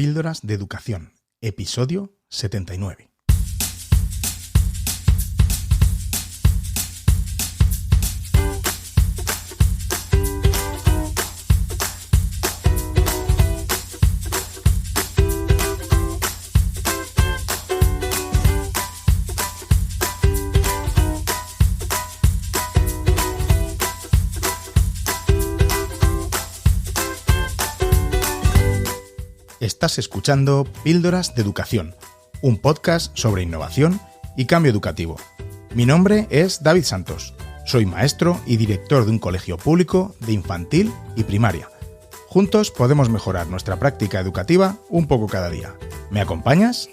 Píldoras de Educación, episodio 79. Estás escuchando Píldoras de Educación, un podcast sobre innovación y cambio educativo. Mi nombre es David Santos, soy maestro y director de un colegio público de infantil y primaria. Juntos podemos mejorar nuestra práctica educativa un poco cada día. ¿Me acompañas?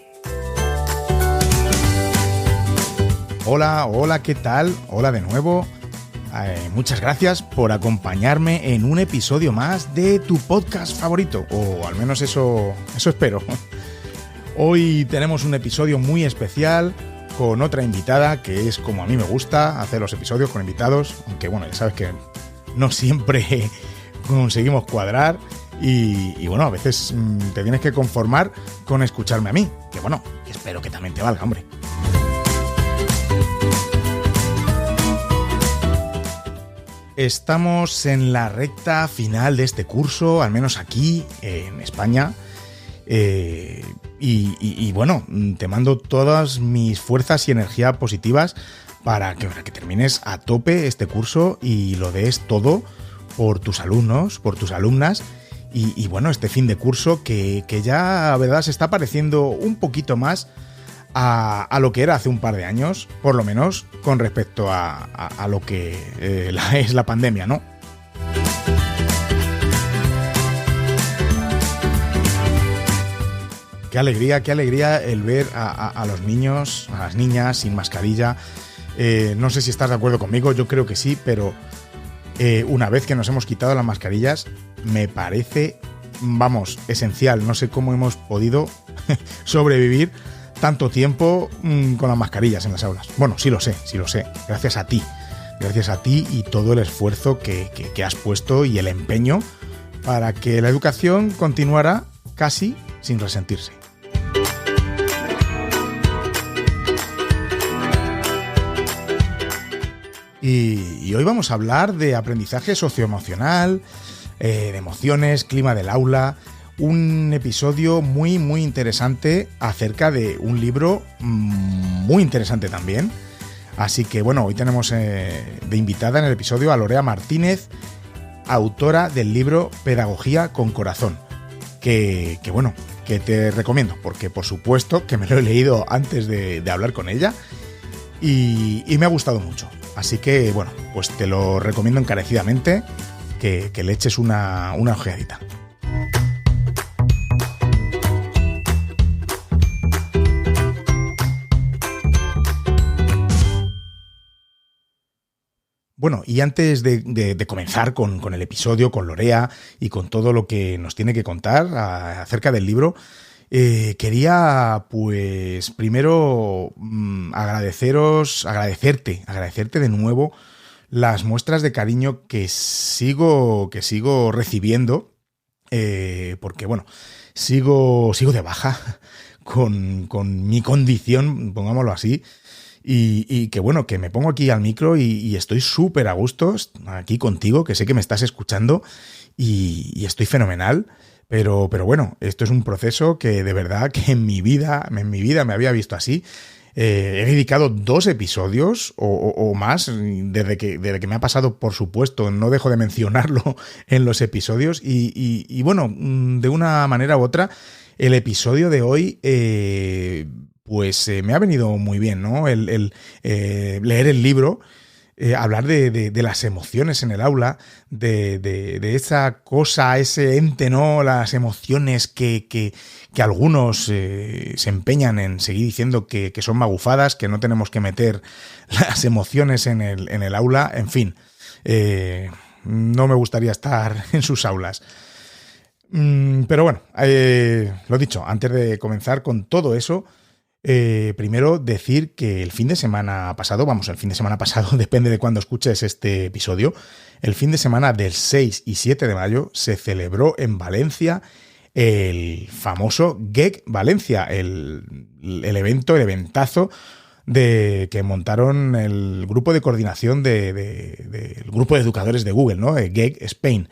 Hola, ¿qué tal? Hola de nuevo. Muchas gracias por acompañarme en un episodio más de tu podcast favorito, o al menos eso espero. Hoy tenemos un episodio muy especial con otra invitada, que es como a mí me gusta hacer los episodios con invitados, aunque bueno, ya sabes que no siempre conseguimos cuadrar y bueno, a veces te tienes que conformar con escucharme a mí, que bueno, espero que también te valga, hombre. Estamos en la recta final de este curso, al menos aquí en España, y bueno, te mando todas mis fuerzas y energía positivas para que termines a tope este curso y lo des todo por tus alumnos, por tus alumnas, y bueno, este fin de curso que ya, la verdad, se está pareciendo un poquito más a lo que era hace un par de años, por lo menos con respecto a lo que es la pandemia, ¿no? Qué alegría el ver a los niños, a las niñas sin mascarilla. No sé si estás de acuerdo conmigo, yo creo que sí, pero una vez que nos hemos quitado las mascarillas, me parece, vamos, esencial. No sé cómo hemos podido sobrevivir tanto tiempo con las mascarillas en las aulas. Bueno, sí lo sé. Gracias a ti y todo el esfuerzo que has puesto y el empeño para que la educación continuara casi sin resentirse. Y hoy vamos a hablar de aprendizaje socioemocional, de emociones, clima del aula. Un episodio muy interesante acerca de un libro muy interesante también. Así que bueno, hoy tenemos de invitada en el episodio a Lorea Martínez, autora del libro Pedagogía con Corazón, que te recomiendo, porque por supuesto que me lo he leído antes de hablar con ella y me ha gustado mucho. Así que bueno, pues te lo recomiendo encarecidamente que le eches una ojeadita. Bueno, y antes de comenzar con el episodio, con Lorea y con todo lo que nos tiene que contar acerca del libro, quería pues primero agradecerte de nuevo las muestras de cariño que sigo recibiendo, porque bueno, sigo de baja con mi condición, pongámoslo así. Y que bueno, que me pongo aquí al micro y estoy súper a gusto aquí contigo, que sé que me estás escuchando y estoy fenomenal. Pero bueno, esto es un proceso que de verdad que en mi vida me había visto así. He dedicado 2 episodios o más desde que me ha pasado, por supuesto, no dejo de mencionarlo en los episodios y bueno, de una manera u otra, el episodio de hoy pues me ha venido muy bien, ¿no? El leer el libro, hablar de las emociones en el aula, de esa cosa, ese ente, ¿no? Las emociones que algunos se empeñan en seguir diciendo que son magufadas, que no tenemos que meter las emociones en el aula, en fin. No me gustaría estar en sus aulas. Pero bueno, lo dicho, antes de comenzar con todo eso, primero decir que el fin de semana pasado, depende de cuándo escuches este episodio, el fin de semana del 6 y 7 de mayo se celebró en Valencia el famoso GEC Valencia, el eventazo que montaron el grupo de coordinación del grupo de educadores de Google, ¿no? GEC Spain.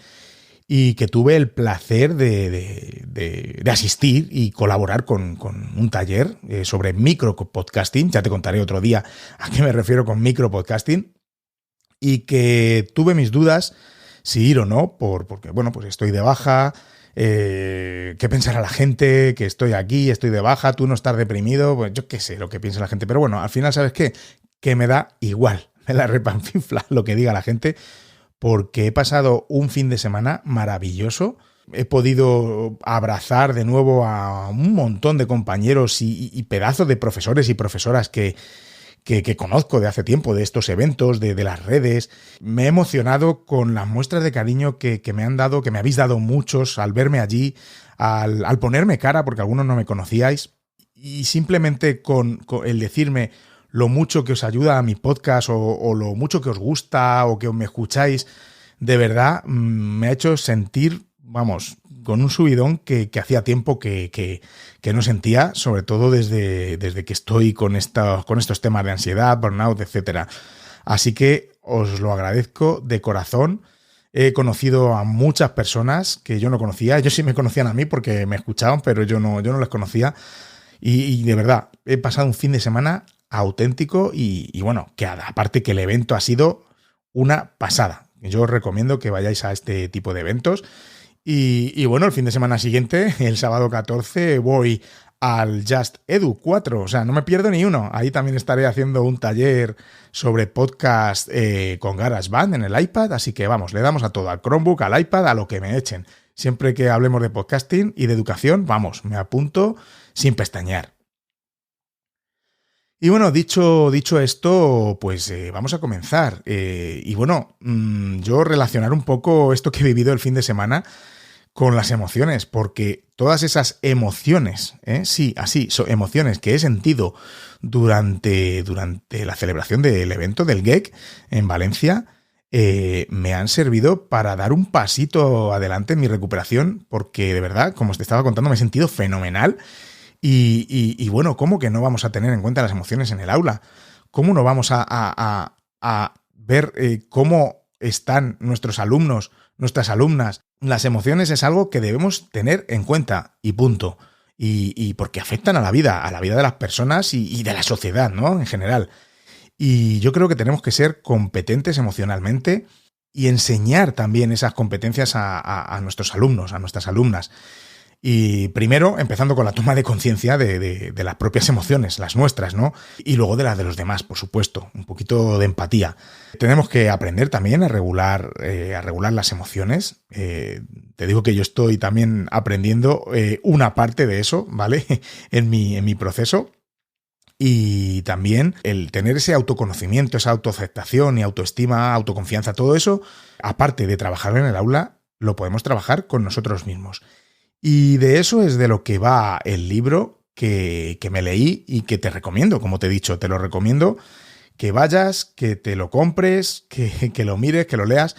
Y que tuve el placer de asistir y colaborar con un taller sobre micropodcasting. Ya te contaré otro día a qué me refiero con micropodcasting. Y que tuve mis dudas si ir o no, porque bueno, pues estoy de baja. ¿Qué pensará la gente? Que estoy aquí, estoy de baja, tú no estás deprimido. Pues yo qué sé lo que piensa la gente. Pero bueno, al final, ¿sabes qué? Que me da igual. Me la repanfinfla lo que diga la gente. Porque he pasado un fin de semana maravilloso. He podido abrazar de nuevo a un montón de compañeros y pedazos de profesores y profesoras que conozco de hace tiempo, de estos eventos, de las redes. Me he emocionado con las muestras de cariño que me han dado, que me habéis dado muchos al verme allí, al ponerme cara, porque algunos no me conocíais. Y simplemente con el decirme lo mucho que os ayuda a mi podcast o lo mucho que os gusta o que me escucháis, de verdad me ha hecho sentir, vamos, con un subidón que hacía tiempo que no sentía, sobre todo desde que estoy con estos temas de ansiedad, burnout, etcétera. Así que os lo agradezco de corazón. He conocido a muchas personas que yo no conocía. Ellos sí me conocían a mí porque me escuchaban, pero yo no les conocía. Y de verdad, he pasado un fin de semana auténtico y bueno, que aparte que el evento ha sido una pasada. Yo os recomiendo que vayáis a este tipo de eventos. Y bueno, el fin de semana siguiente, el sábado 14, voy al Just Edu 4. O sea, no me pierdo ni uno. Ahí también estaré haciendo un taller sobre podcast con GarageBand en el iPad. Así que vamos, le damos a todo, al Chromebook, al iPad, a lo que me echen. Siempre que hablemos de podcasting y de educación, vamos, me apunto sin pestañear. Y bueno, dicho esto, pues vamos a comenzar. Y bueno, yo relacionar un poco esto que he vivido el fin de semana con las emociones, porque todas esas emociones, sí, así, emociones que he sentido durante la celebración del evento del GEC en Valencia, me han servido para dar un pasito adelante en mi recuperación, porque de verdad, como os te estaba contando, me he sentido fenomenal. Y bueno, ¿cómo que no vamos a tener en cuenta las emociones en el aula? ¿Cómo no vamos a ver cómo están nuestros alumnos, nuestras alumnas? Las emociones es algo que debemos tener en cuenta y punto. Y porque afectan a la vida de las personas y de la sociedad, ¿no? En general. Y yo creo que tenemos que ser competentes emocionalmente y enseñar también esas competencias a nuestros alumnos, a nuestras alumnas. Y primero, empezando con la toma de conciencia de las propias emociones, las nuestras, ¿no? Y luego de las de los demás, por supuesto. Un poquito de empatía. Tenemos que aprender también a regular las emociones. Te digo que yo estoy también aprendiendo una parte de eso, ¿vale? en mi proceso. Y también el tener ese autoconocimiento, esa autoaceptación y autoestima, autoconfianza, todo eso, aparte de trabajar en el aula, lo podemos trabajar con nosotros mismos. Y de eso es de lo que va el libro que me leí y que te recomiendo, como te he dicho, te lo recomiendo que vayas, que te lo compres, que lo mires, que lo leas.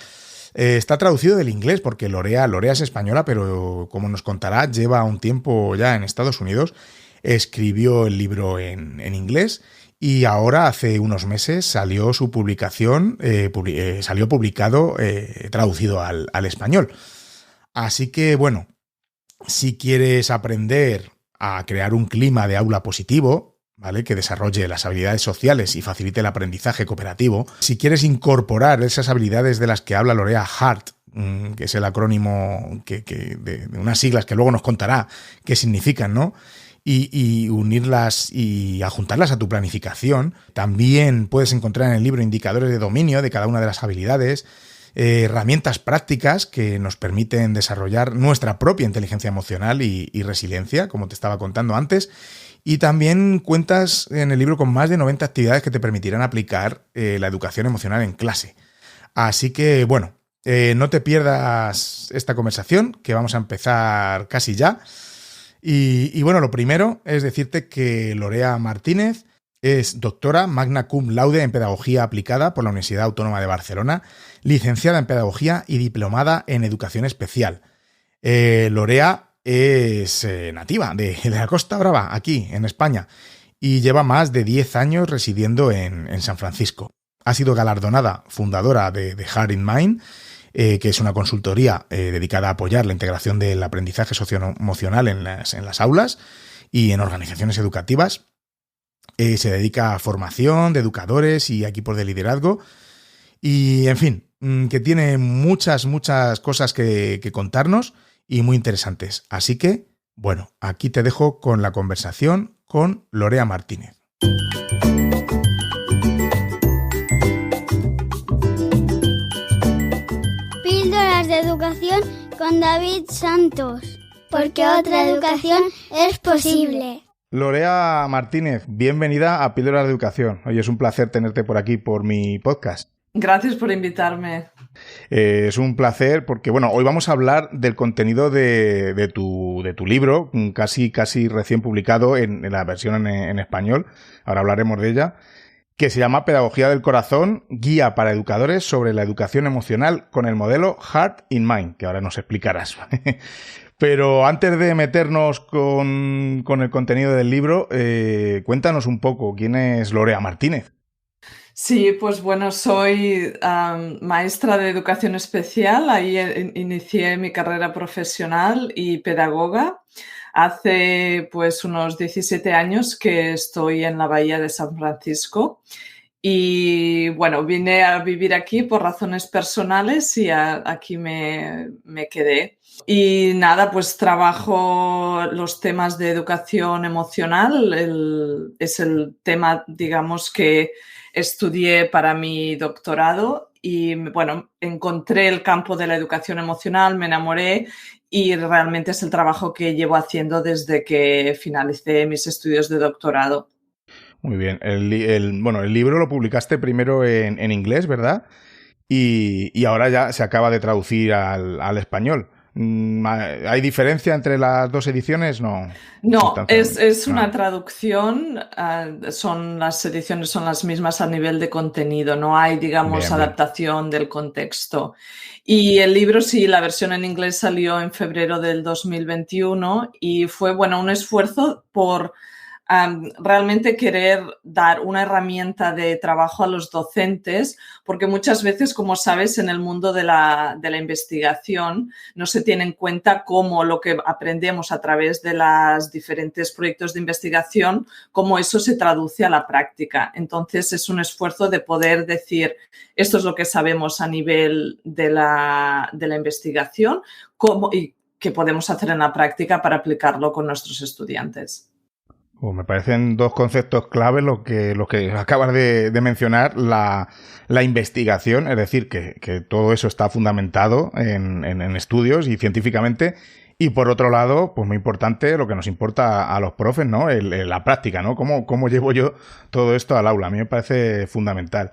Está traducido del inglés porque Lorea es española, pero como nos contará, lleva un tiempo ya en Estados Unidos. Escribió el libro en inglés y ahora hace unos meses salió su publicación, salió publicado, traducido al español. Así que bueno, si quieres aprender a crear un clima de aula positivo, ¿vale? Que desarrolle las habilidades sociales y facilite el aprendizaje cooperativo, si quieres incorporar esas habilidades de las que habla Lorea HEART, que es el acrónimo de unas siglas que luego nos contará qué significan, ¿no? Y unirlas y adjuntarlas a tu planificación. También puedes encontrar en el libro indicadores de dominio de cada una de las habilidades, herramientas prácticas que nos permiten desarrollar nuestra propia inteligencia emocional y resiliencia, como te estaba contando antes. Y también cuentas en el libro con más de 90 actividades que te permitirán aplicar la educación emocional en clase. Así que, bueno, no te pierdas esta conversación, que vamos a empezar casi ya. Y bueno, lo primero es decirte que Lorea Martínez es doctora magna cum laude en Pedagogía Aplicada por la Universidad Autónoma de Barcelona, licenciada en Pedagogía y diplomada en Educación Especial. Lorea es nativa de la Costa Brava, aquí en España, y lleva más de 10 años residiendo en San Francisco. Ha sido galardonada fundadora de Heart in Mind, que es una consultoría dedicada a apoyar la integración del aprendizaje socioemocional en las aulas y en organizaciones educativas. Se dedica a formación de educadores y equipos de liderazgo. Y, en fin, que tiene muchas cosas que contarnos y muy interesantes. Así que, bueno, aquí te dejo con la conversación con Lorea Martínez. Píldoras de educación con David Santos, porque otra educación es posible. Lorea Martínez, bienvenida a Píldoras de Educación. Oye, es un placer tenerte por aquí, por mi podcast. Gracias por invitarme. Es un placer porque, bueno, hoy vamos a hablar del contenido de tu libro, casi recién publicado en la versión en español. Ahora hablaremos de ella, que se llama Pedagogía del Corazón, guía para educadores sobre la educación emocional con el modelo Heart in Mind, que ahora nos explicarás. Pero antes de meternos con el contenido del libro, cuéntanos un poco, ¿quién es Lorea Martínez? Sí, pues bueno, soy maestra de educación especial. Ahí inicié mi carrera profesional y pedagoga. Hace pues unos 17 años que estoy en la Bahía de San Francisco. Y bueno, vine a vivir aquí por razones personales y aquí me quedé. Y nada, pues trabajo los temas de educación emocional. Es el tema, digamos, que estudié para mi doctorado y bueno, encontré el campo de la educación emocional, me enamoré y realmente es el trabajo que llevo haciendo desde que finalicé mis estudios de doctorado. Muy bien. Bueno, el libro lo publicaste primero en inglés, ¿verdad? Y ahora ya se acaba de traducir al español. ¿Hay diferencia entre las dos ediciones? No. No, es una traducción. Las ediciones son las mismas a nivel de contenido. No hay, digamos, adaptación del contexto. Y el libro, sí, la versión en inglés salió en febrero del 2021 y fue, bueno, un esfuerzo por realmente querer dar una herramienta de trabajo a los docentes, porque muchas veces, como sabes, en el mundo de la investigación no se tiene en cuenta cómo lo que aprendemos a través de los diferentes proyectos de investigación, cómo eso se traduce a la práctica. Entonces, es un esfuerzo de poder decir, esto es lo que sabemos a nivel de la investigación y qué podemos hacer en la práctica para aplicarlo con nuestros estudiantes. Me parecen dos conceptos claves los que acabas de mencionar, la investigación, es decir, que todo eso está fundamentado en estudios y científicamente, y por otro lado, pues muy importante, lo que nos importa a los profes, ¿no? La práctica, ¿no? ¿Cómo llevo yo todo esto al aula? A mí me parece fundamental.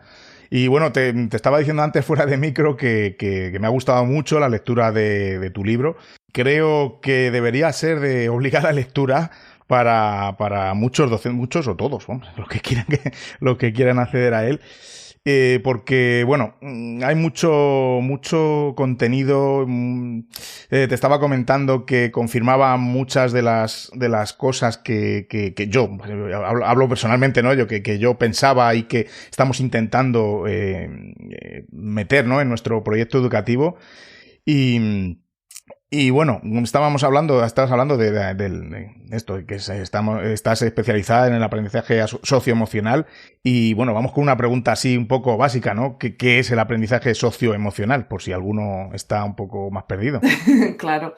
Y bueno, te estaba diciendo antes fuera de micro que me ha gustado mucho la lectura de tu libro. Creo que debería ser de obligada lectura para muchos docentes, muchos o todos, ¿no? los que quieran acceder a él, porque, bueno, hay mucho contenido. Te estaba comentando que confirmaba muchas de las cosas que yo, hablo personalmente, ¿no? Que yo pensaba y que estamos intentando meter, ¿no? En nuestro proyecto educativo. Y bueno, estabas hablando de esto, que estás especializada en el aprendizaje socioemocional y bueno, vamos con una pregunta así un poco básica, ¿no? ¿Qué es el aprendizaje socioemocional? Por si alguno está un poco más perdido. Claro.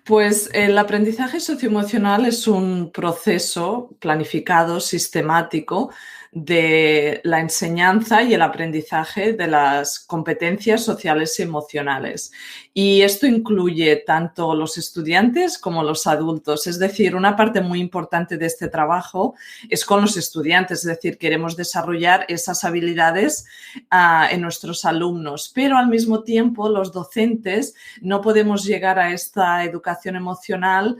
Pues el aprendizaje socioemocional es un proceso planificado, sistemático, de la enseñanza y el aprendizaje de las competencias sociales y emocionales. Y esto incluye tanto los estudiantes como los adultos. Es decir, una parte muy importante de este trabajo es con los estudiantes, es decir, queremos desarrollar esas habilidades en nuestros alumnos, pero al mismo tiempo los docentes no podemos llegar a esta educación emocional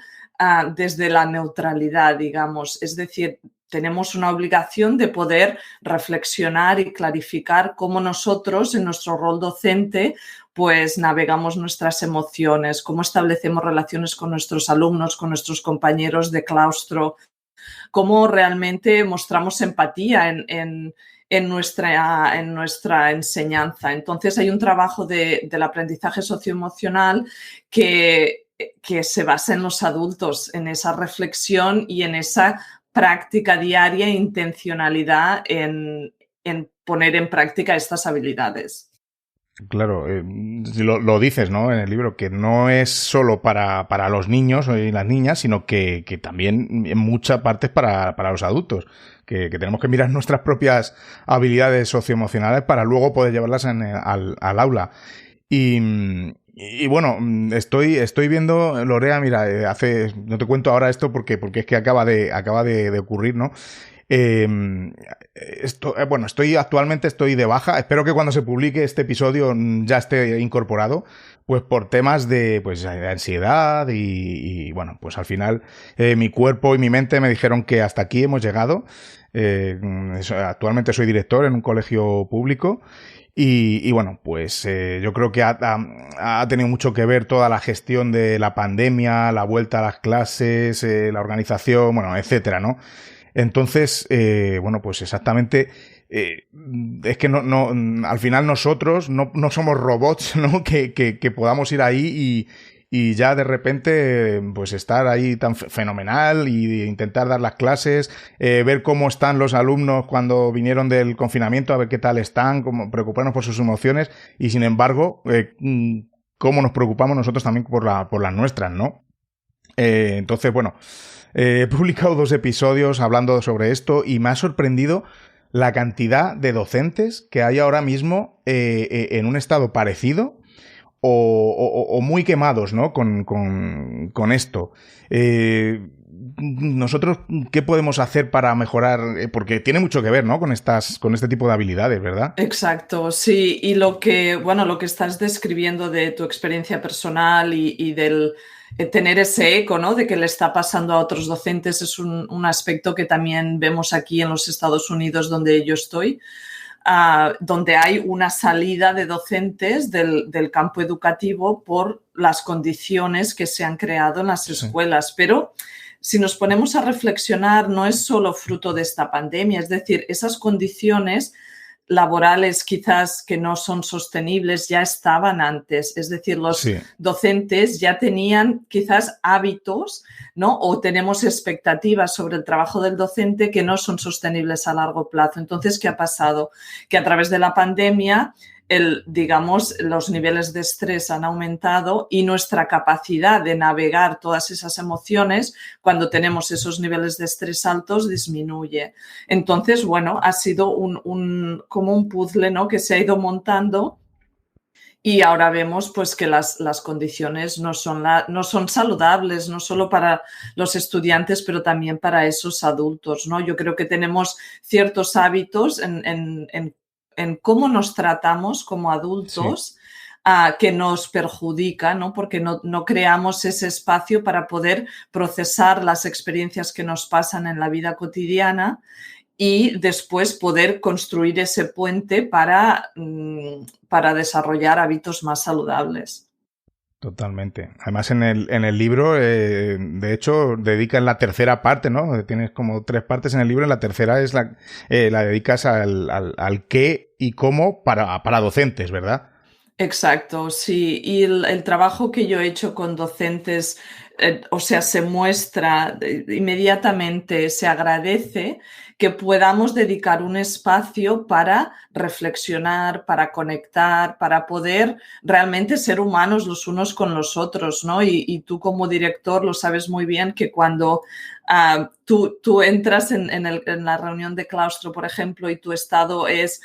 desde la neutralidad, digamos. Es decir, tenemos una obligación de poder reflexionar y clarificar cómo nosotros, en nuestro rol docente, pues navegamos nuestras emociones, cómo establecemos relaciones con nuestros alumnos, con nuestros compañeros de claustro, cómo realmente mostramos empatía en nuestra enseñanza. Entonces, hay un trabajo del aprendizaje socioemocional que se basa en los adultos, en esa reflexión y en esa práctica diaria e intencionalidad en poner en práctica estas habilidades. Claro, lo dices, ¿no? En el libro, que no es solo para los niños y las niñas, sino que también en muchas partes para los adultos, que tenemos que mirar nuestras propias habilidades socioemocionales para luego poder llevarlas al aula. Y bueno, estoy viendo, Lorea, mira, no te cuento ahora esto porque es que acaba de ocurrir, ¿no? Actualmente estoy de baja. Espero que cuando se publique este episodio ya esté incorporado, pues por temas de ansiedad y bueno, pues al final mi cuerpo y mi mente me dijeron que hasta aquí hemos llegado. Actualmente soy director en un colegio público. Y bueno, pues yo creo que ha tenido mucho que ver toda la gestión de la pandemia, la vuelta a las clases, la organización, bueno, etcétera, ¿no? Entonces, bueno, pues exactamente, es que al final nosotros no somos robots, ¿no? Que podamos ir ahí y ya de repente, pues estar ahí tan fenomenal y intentar dar las clases, ver cómo están los alumnos cuando vinieron del confinamiento, a ver qué tal están, preocuparnos por sus emociones y sin embargo, cómo nos preocupamos nosotros también por las nuestras, ¿no? Entonces, bueno, he publicado 2 episodios hablando sobre esto y me ha sorprendido la cantidad de docentes que hay ahora mismo en un estado parecido o muy quemados, ¿no? con esto. Nosotros, ¿qué podemos hacer para mejorar? Porque tiene mucho que ver, ¿no? Con este tipo de habilidades, ¿verdad? Exacto, sí. Y lo que estás describiendo de tu experiencia personal y del tener ese eco, ¿no? De que le está pasando a otros docentes es un aspecto que también vemos aquí en los Estados Unidos, donde yo estoy, donde hay una salida de docentes del campo educativo por las condiciones que se han creado en las escuelas. Pero si nos ponemos a reflexionar, no es solo fruto de esta pandemia, es decir, esas condiciones laborales quizás que no son sostenibles ya estaban antes, es decir, los docentes ya tenían quizás hábitos, ¿no? O tenemos expectativas sobre el trabajo del docente que no son sostenibles a largo plazo. Entonces, ¿qué ha pasado? Que a través de la pandemia los niveles de estrés han aumentado y nuestra capacidad de navegar todas esas emociones cuando tenemos esos niveles de estrés altos disminuye. Entonces, bueno, ha sido como un puzzle, ¿no? Que se ha ido montando y ahora vemos pues que las condiciones no son saludables, no solo para los estudiantes, pero también para esos adultos, ¿no? Yo creo que tenemos ciertos hábitos en cómo nos tratamos como adultos que nos perjudica, ¿no? Porque no creamos ese espacio para poder procesar las experiencias que nos pasan en la vida cotidiana y después poder construir ese puente para desarrollar hábitos más saludables. Totalmente. Además, en el libro, de hecho, dedicas la tercera parte, ¿no? Tienes como 3 partes en el libro, y la tercera es la dedicas al qué y cómo para docentes, ¿verdad? Exacto, sí. Y el trabajo que yo he hecho con docentes, se muestra inmediatamente, se agradece que podamos dedicar un espacio para reflexionar, para conectar, para poder realmente ser humanos los unos con los otros, ¿no? Y tú como director lo sabes muy bien que cuando tú entras en la reunión de claustro, por ejemplo, y tu estado es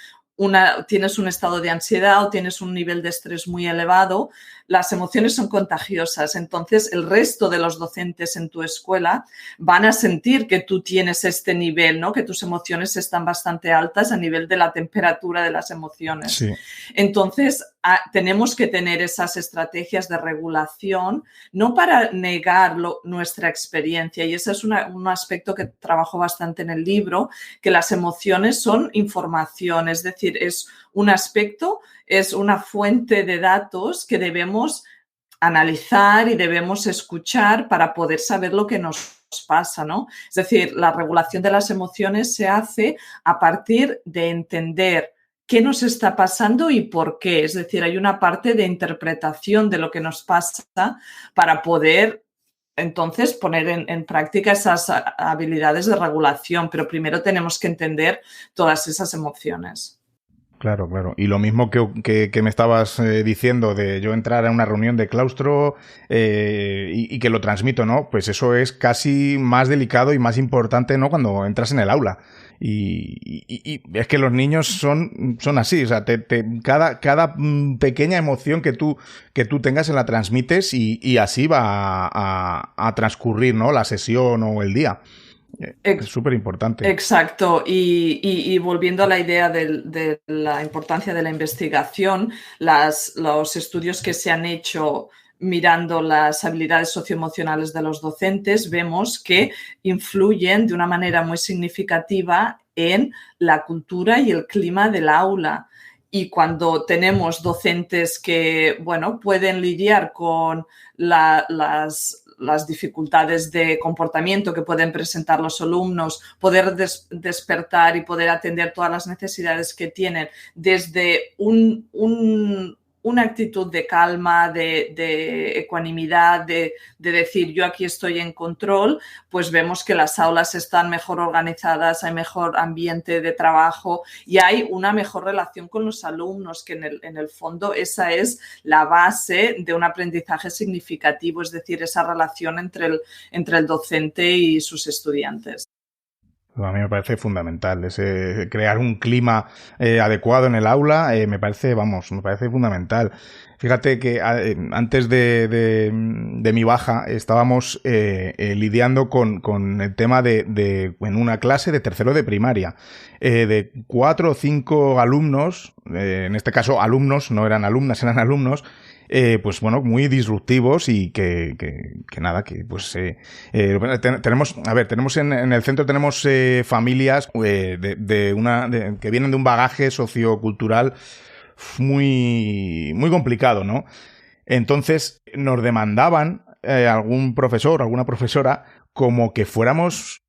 tienes un estado de ansiedad o tienes un nivel de estrés muy elevado, las emociones son contagiosas, entonces el resto de los docentes en tu escuela van a sentir que tú tienes este nivel, ¿no? Que tus emociones están bastante altas a nivel de la temperatura de las emociones. Sí. Entonces, tenemos que tener esas estrategias de regulación, no para negar nuestra experiencia, y ese es un aspecto que trabajo bastante en el libro, que las emociones son información, es decir, es un aspecto, es una fuente de datos que debemos analizar y debemos escuchar para poder saber lo que nos pasa, ¿no? Es decir, la regulación de las emociones se hace a partir de entender qué nos está pasando y por qué. Es decir, hay una parte de interpretación de lo que nos pasa para poder entonces poner en práctica esas habilidades de regulación, pero primero tenemos que entender todas esas emociones. Claro, claro. Y lo mismo que me estabas diciendo de yo entrar a una reunión de claustro y que lo transmito, ¿no? Pues eso es casi más delicado y más importante, ¿no? Cuando entras en el aula. Y es que los niños son así, o sea, cada pequeña emoción que tú tengas se la transmites y así va a transcurrir, ¿no? La sesión o el día. Es súper importante. Exacto. Y volviendo a la idea de la importancia de la investigación, los estudios que se han hecho mirando las habilidades socioemocionales de los docentes, vemos que influyen de una manera muy significativa en la cultura y el clima del aula. Y cuando tenemos docentes que, bueno, pueden lidiar con las dificultades de comportamiento que pueden presentar los alumnos, poder despertar y poder atender todas las necesidades que tienen desde una actitud de calma, de ecuanimidad, de decir yo aquí estoy en control, pues vemos que las aulas están mejor organizadas, hay mejor ambiente de trabajo y hay una mejor relación con los alumnos, que en el fondo esa es la base de un aprendizaje significativo, es decir, esa relación entre el docente y sus estudiantes. A mí me parece fundamental crear un clima adecuado en el aula, me parece fundamental. Fíjate que antes de mi baja estábamos lidiando con el tema en una clase de tercero de primaria, de 4 o 5 alumnos, en este caso alumnos, no eran alumnas, eran alumnos, pues bueno, muy disruptivos y que nada, que pues tenemos en el centro tenemos familias que vienen de un bagaje sociocultural muy, muy complicado, ¿no? Entonces nos demandaban algún profesor o alguna profesora como que fuéramos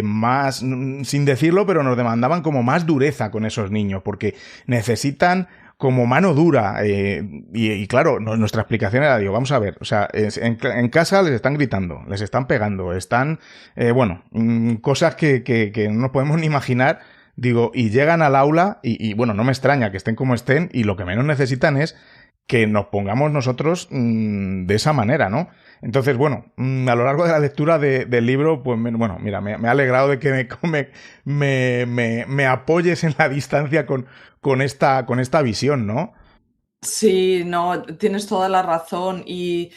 más, sin decirlo, pero nos demandaban como más dureza con esos niños, porque necesitan como mano dura, y claro, nuestra explicación era, digo, vamos a ver, o sea, en casa les están gritando, les están pegando, están, cosas que no nos podemos ni imaginar, digo, y llegan al aula y bueno, no me extraña que estén como estén y lo que menos necesitan es que nos pongamos nosotros de esa manera, ¿no? Entonces, bueno, a lo largo de la lectura del libro, pues, bueno, mira, me ha alegrado de que me apoyes en la distancia con esta visión, ¿no? Sí, no, tienes toda la razón y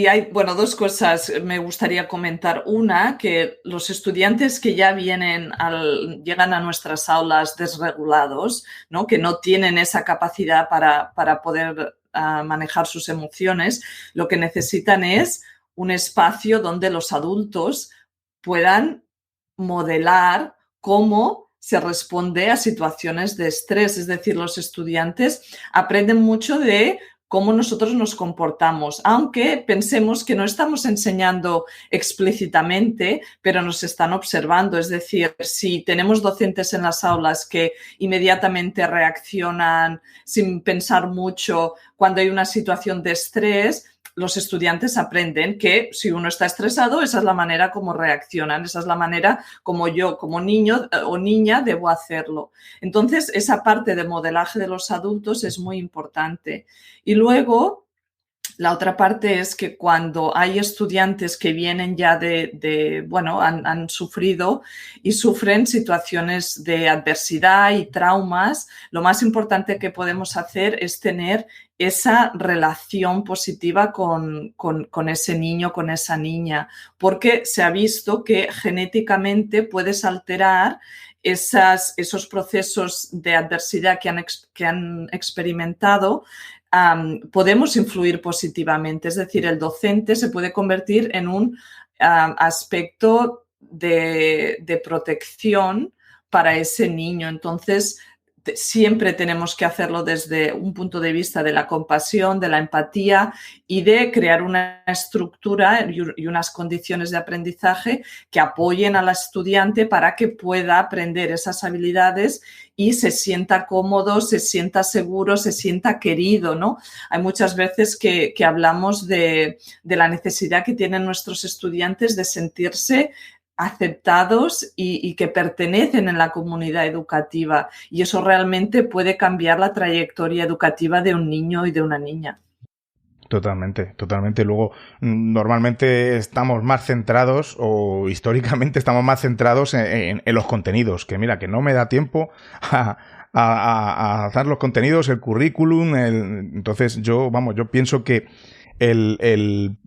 hay, bueno, dos cosas me gustaría comentar. Una, que los estudiantes que ya llegan a nuestras aulas desregulados, ¿no? Que no tienen esa capacidad para poder manejar sus emociones, lo que necesitan es un espacio donde los adultos puedan modelar cómo se responde a situaciones de estrés. Es decir, los estudiantes aprenden mucho de cómo nosotros nos comportamos, aunque pensemos que no estamos enseñando explícitamente, pero nos están observando. Es decir, si tenemos docentes en las aulas que inmediatamente reaccionan sin pensar mucho cuando hay una situación de estrés, los estudiantes aprenden que si uno está estresado, esa es la manera como reaccionan, esa es la manera como yo, como niño o niña, debo hacerlo. Entonces, esa parte de modelaje de los adultos es muy importante. Y luego, La otra parte es que cuando hay estudiantes que vienen ya han sufrido y sufren situaciones de adversidad y traumas, lo más importante que podemos hacer es tener esa relación positiva con ese niño, con esa niña, porque se ha visto que genéticamente puedes alterar esos procesos de adversidad que han experimentado. Podemos influir positivamente, es decir, el docente se puede convertir en un aspecto de protección para ese niño. Entonces, siempre tenemos que hacerlo desde un punto de vista de la compasión, de la empatía y de crear una estructura y unas condiciones de aprendizaje que apoyen al estudiante para que pueda aprender esas habilidades y se sienta cómodo, se sienta seguro, se sienta querido, ¿no? Hay muchas veces que hablamos de la necesidad que tienen nuestros estudiantes de sentirse aceptados y que pertenecen en la comunidad educativa, y eso realmente puede cambiar la trayectoria educativa de un niño y de una niña. Totalmente, totalmente. Luego, normalmente estamos más centrados, o históricamente estamos más centrados en los contenidos, que mira, que no me da tiempo a hacer los contenidos, el currículum, entonces yo pienso que el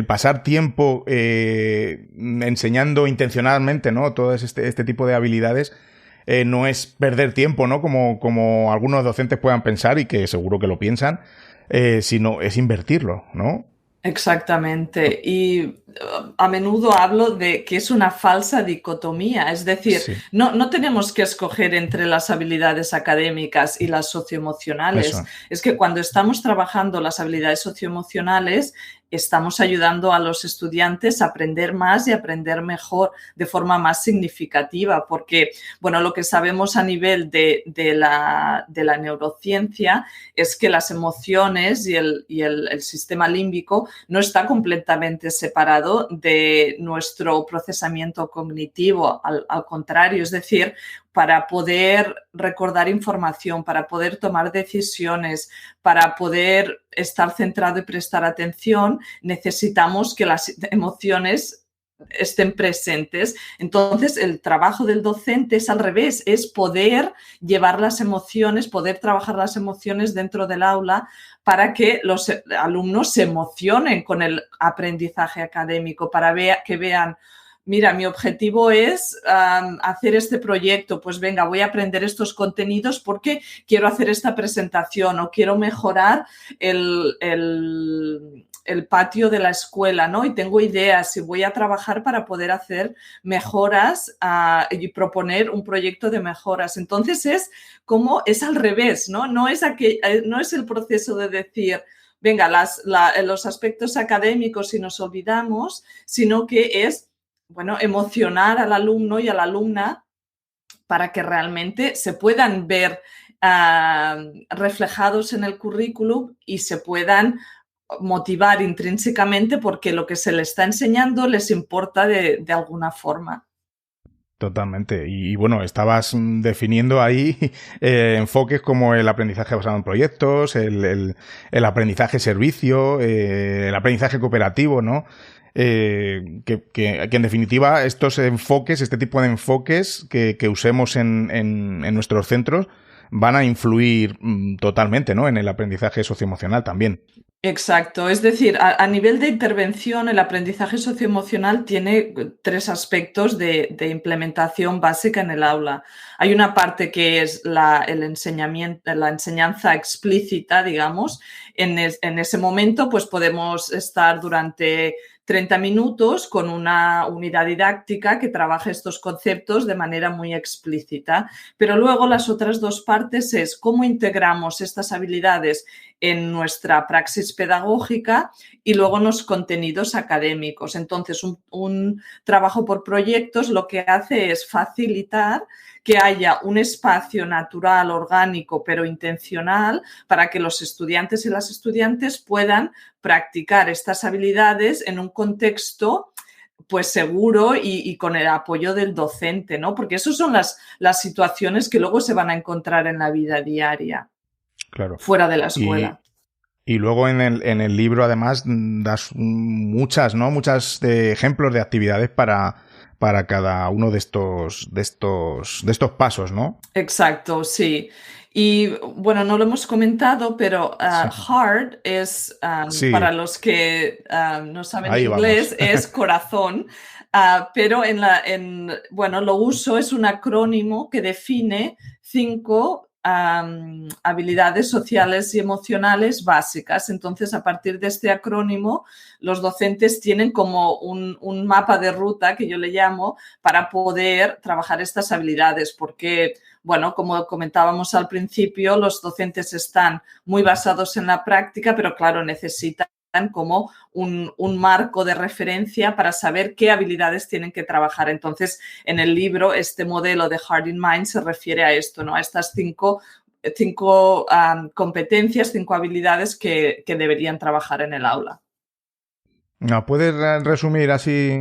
pasar tiempo enseñando intencionalmente, ¿no?, todo este tipo de habilidades, no es perder tiempo, ¿no?, como algunos docentes puedan pensar, y que seguro que lo piensan, sino es invertirlo, ¿no? Exactamente. Y a menudo hablo de que es una falsa dicotomía. Es decir, sí, no tenemos que escoger entre las habilidades académicas y las socioemocionales. Eso. Es que cuando estamos trabajando las habilidades socioemocionales, estamos ayudando a los estudiantes a aprender más y aprender mejor de forma más significativa, porque, bueno, lo que sabemos a nivel de la neurociencia es que las emociones y el sistema límbico no está completamente separado de nuestro procesamiento cognitivo, al contrario, es decir, para poder recordar información, para poder tomar decisiones, para poder estar centrado y prestar atención, necesitamos que las emociones estén presentes. Entonces, el trabajo del docente es al revés, es poder llevar las emociones, poder trabajar las emociones dentro del aula para que los alumnos se emocionen con el aprendizaje académico, para que vean: mira, mi objetivo es hacer este proyecto, pues venga, voy a aprender estos contenidos porque quiero hacer esta presentación o quiero mejorar el patio de la escuela, ¿no? Y tengo ideas y voy a trabajar para poder hacer mejoras y proponer un proyecto de mejoras. Entonces es al revés, ¿no? No es el proceso de decir: venga, los aspectos académicos y nos olvidamos, sino que es, bueno, emocionar al alumno y a la alumna para que realmente se puedan ver reflejados en el currículum y se puedan motivar intrínsecamente porque lo que se les está enseñando les importa de alguna forma. Totalmente. Y bueno, estabas definiendo ahí enfoques como el aprendizaje basado en proyectos, el aprendizaje servicio, el aprendizaje cooperativo, ¿no? Que en definitiva estos enfoques, este tipo de enfoques que usemos en nuestros centros van a influir totalmente, ¿no?, en el aprendizaje socioemocional también. Exacto, es decir, a nivel de intervención, el aprendizaje socioemocional tiene 3 aspectos de implementación básica en el aula. Hay una parte que es la enseñanza explícita, digamos. En ese momento, pues podemos estar durante 30 minutos con una unidad didáctica que trabaja estos conceptos de manera muy explícita. Pero luego las otras 2 partes es cómo integramos estas habilidades en nuestra praxis pedagógica y luego en los contenidos académicos. Entonces, un trabajo por proyectos lo que hace es facilitar que haya un espacio natural, orgánico, pero intencional para que los estudiantes y las estudiantes puedan practicar estas habilidades en un contexto pues seguro y con el apoyo del docente, ¿no? Porque esas son las situaciones que luego se van a encontrar en la vida diaria, claro, fuera de la escuela. Y luego en el libro, además, das muchas, ¿no? Muchas ejemplos de actividades para cada uno de estos pasos, ¿no? Exacto, sí. Y bueno, no lo hemos comentado, pero Sí. heart es, Sí. para los que no saben Ahí inglés, vamos. es corazón. Pero bueno, lo uso, es un acrónimo que define 5 habilidades sociales y emocionales básicas. Entonces, a partir de este acrónimo, los docentes tienen como un mapa de ruta, que yo le llamo, para poder trabajar estas habilidades, porque bueno, como comentábamos al principio, los docentes están muy basados en la práctica, pero claro, necesitan como un marco de referencia para saber qué habilidades tienen que trabajar. Entonces, en el libro, este modelo de Heart in Mind se refiere a esto, ¿no? A estas cinco competencias, 5 habilidades que deberían trabajar en el aula. ¿No puedes resumir así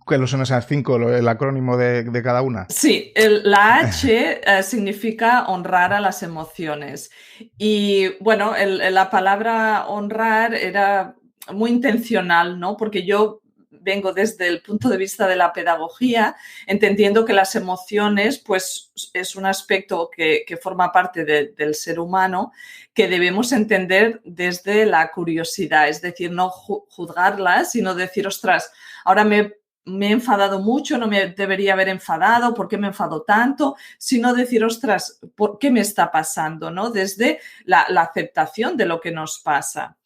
qué son esas 5, el acrónimo de cada una? Sí, la H significa honrar a las emociones. Y bueno, la palabra honrar era muy intencional, ¿no? Porque yo vengo desde el punto de vista de la pedagogía, entendiendo que las emociones, pues, es un aspecto que forma parte del ser humano, que debemos entender desde la curiosidad, es decir, no juzgarlas, sino decir, ostras, ahora me he enfadado mucho, no me debería haber enfadado, ¿por qué me enfado tanto? Sino decir, ostras, ¿por qué me está pasando? ¿No? Desde la aceptación de lo que nos pasa.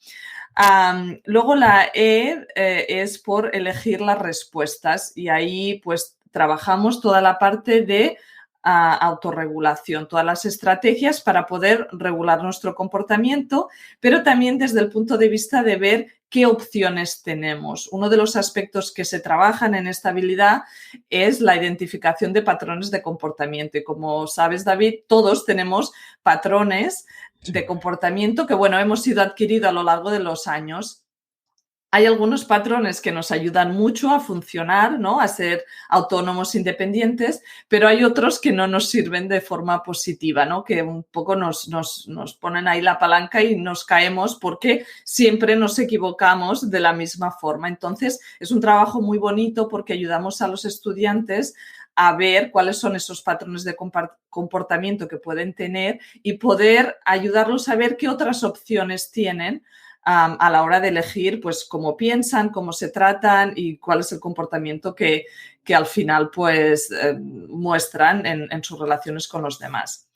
Luego la es por elegir las respuestas y ahí pues trabajamos toda la parte de autorregulación, todas las estrategias para poder regular nuestro comportamiento, pero también desde el punto de vista de ver qué opciones tenemos. Uno de los aspectos que se trabajan en esta habilidad es la identificación de patrones de comportamiento. Y como sabes, David, todos tenemos patrones de comportamiento que, bueno, hemos ido adquiriendo a lo largo de los años. Hay algunos patrones que nos ayudan mucho a funcionar, ¿no? A ser autónomos independientes, pero hay otros que no nos sirven de forma positiva, ¿no? Que un poco nos ponen ahí la palanca y nos caemos porque siempre nos equivocamos de la misma forma. Entonces, es un trabajo muy bonito porque ayudamos a los estudiantes a ver cuáles son esos patrones de comportamiento que pueden tener y poder ayudarlos a ver qué otras opciones tienen a la hora de elegir pues cómo piensan, cómo se tratan y cuál es el comportamiento que al final pues muestran en sus relaciones con los demás.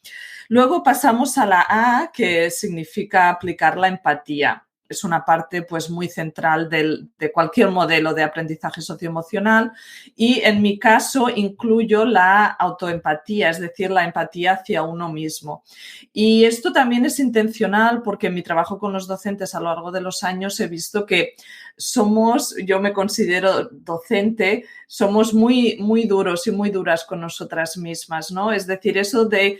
Luego pasamos a la A, que significa aplicar la empatía. Es una parte pues muy central de cualquier modelo de aprendizaje socioemocional y en mi caso incluyo la autoempatía, es decir, la empatía hacia uno mismo. Y esto también es intencional porque en mi trabajo con los docentes a lo largo de los años he visto que yo me considero docente, somos muy, muy duros y muy duras con nosotras mismas, ¿no? Es decir, eso de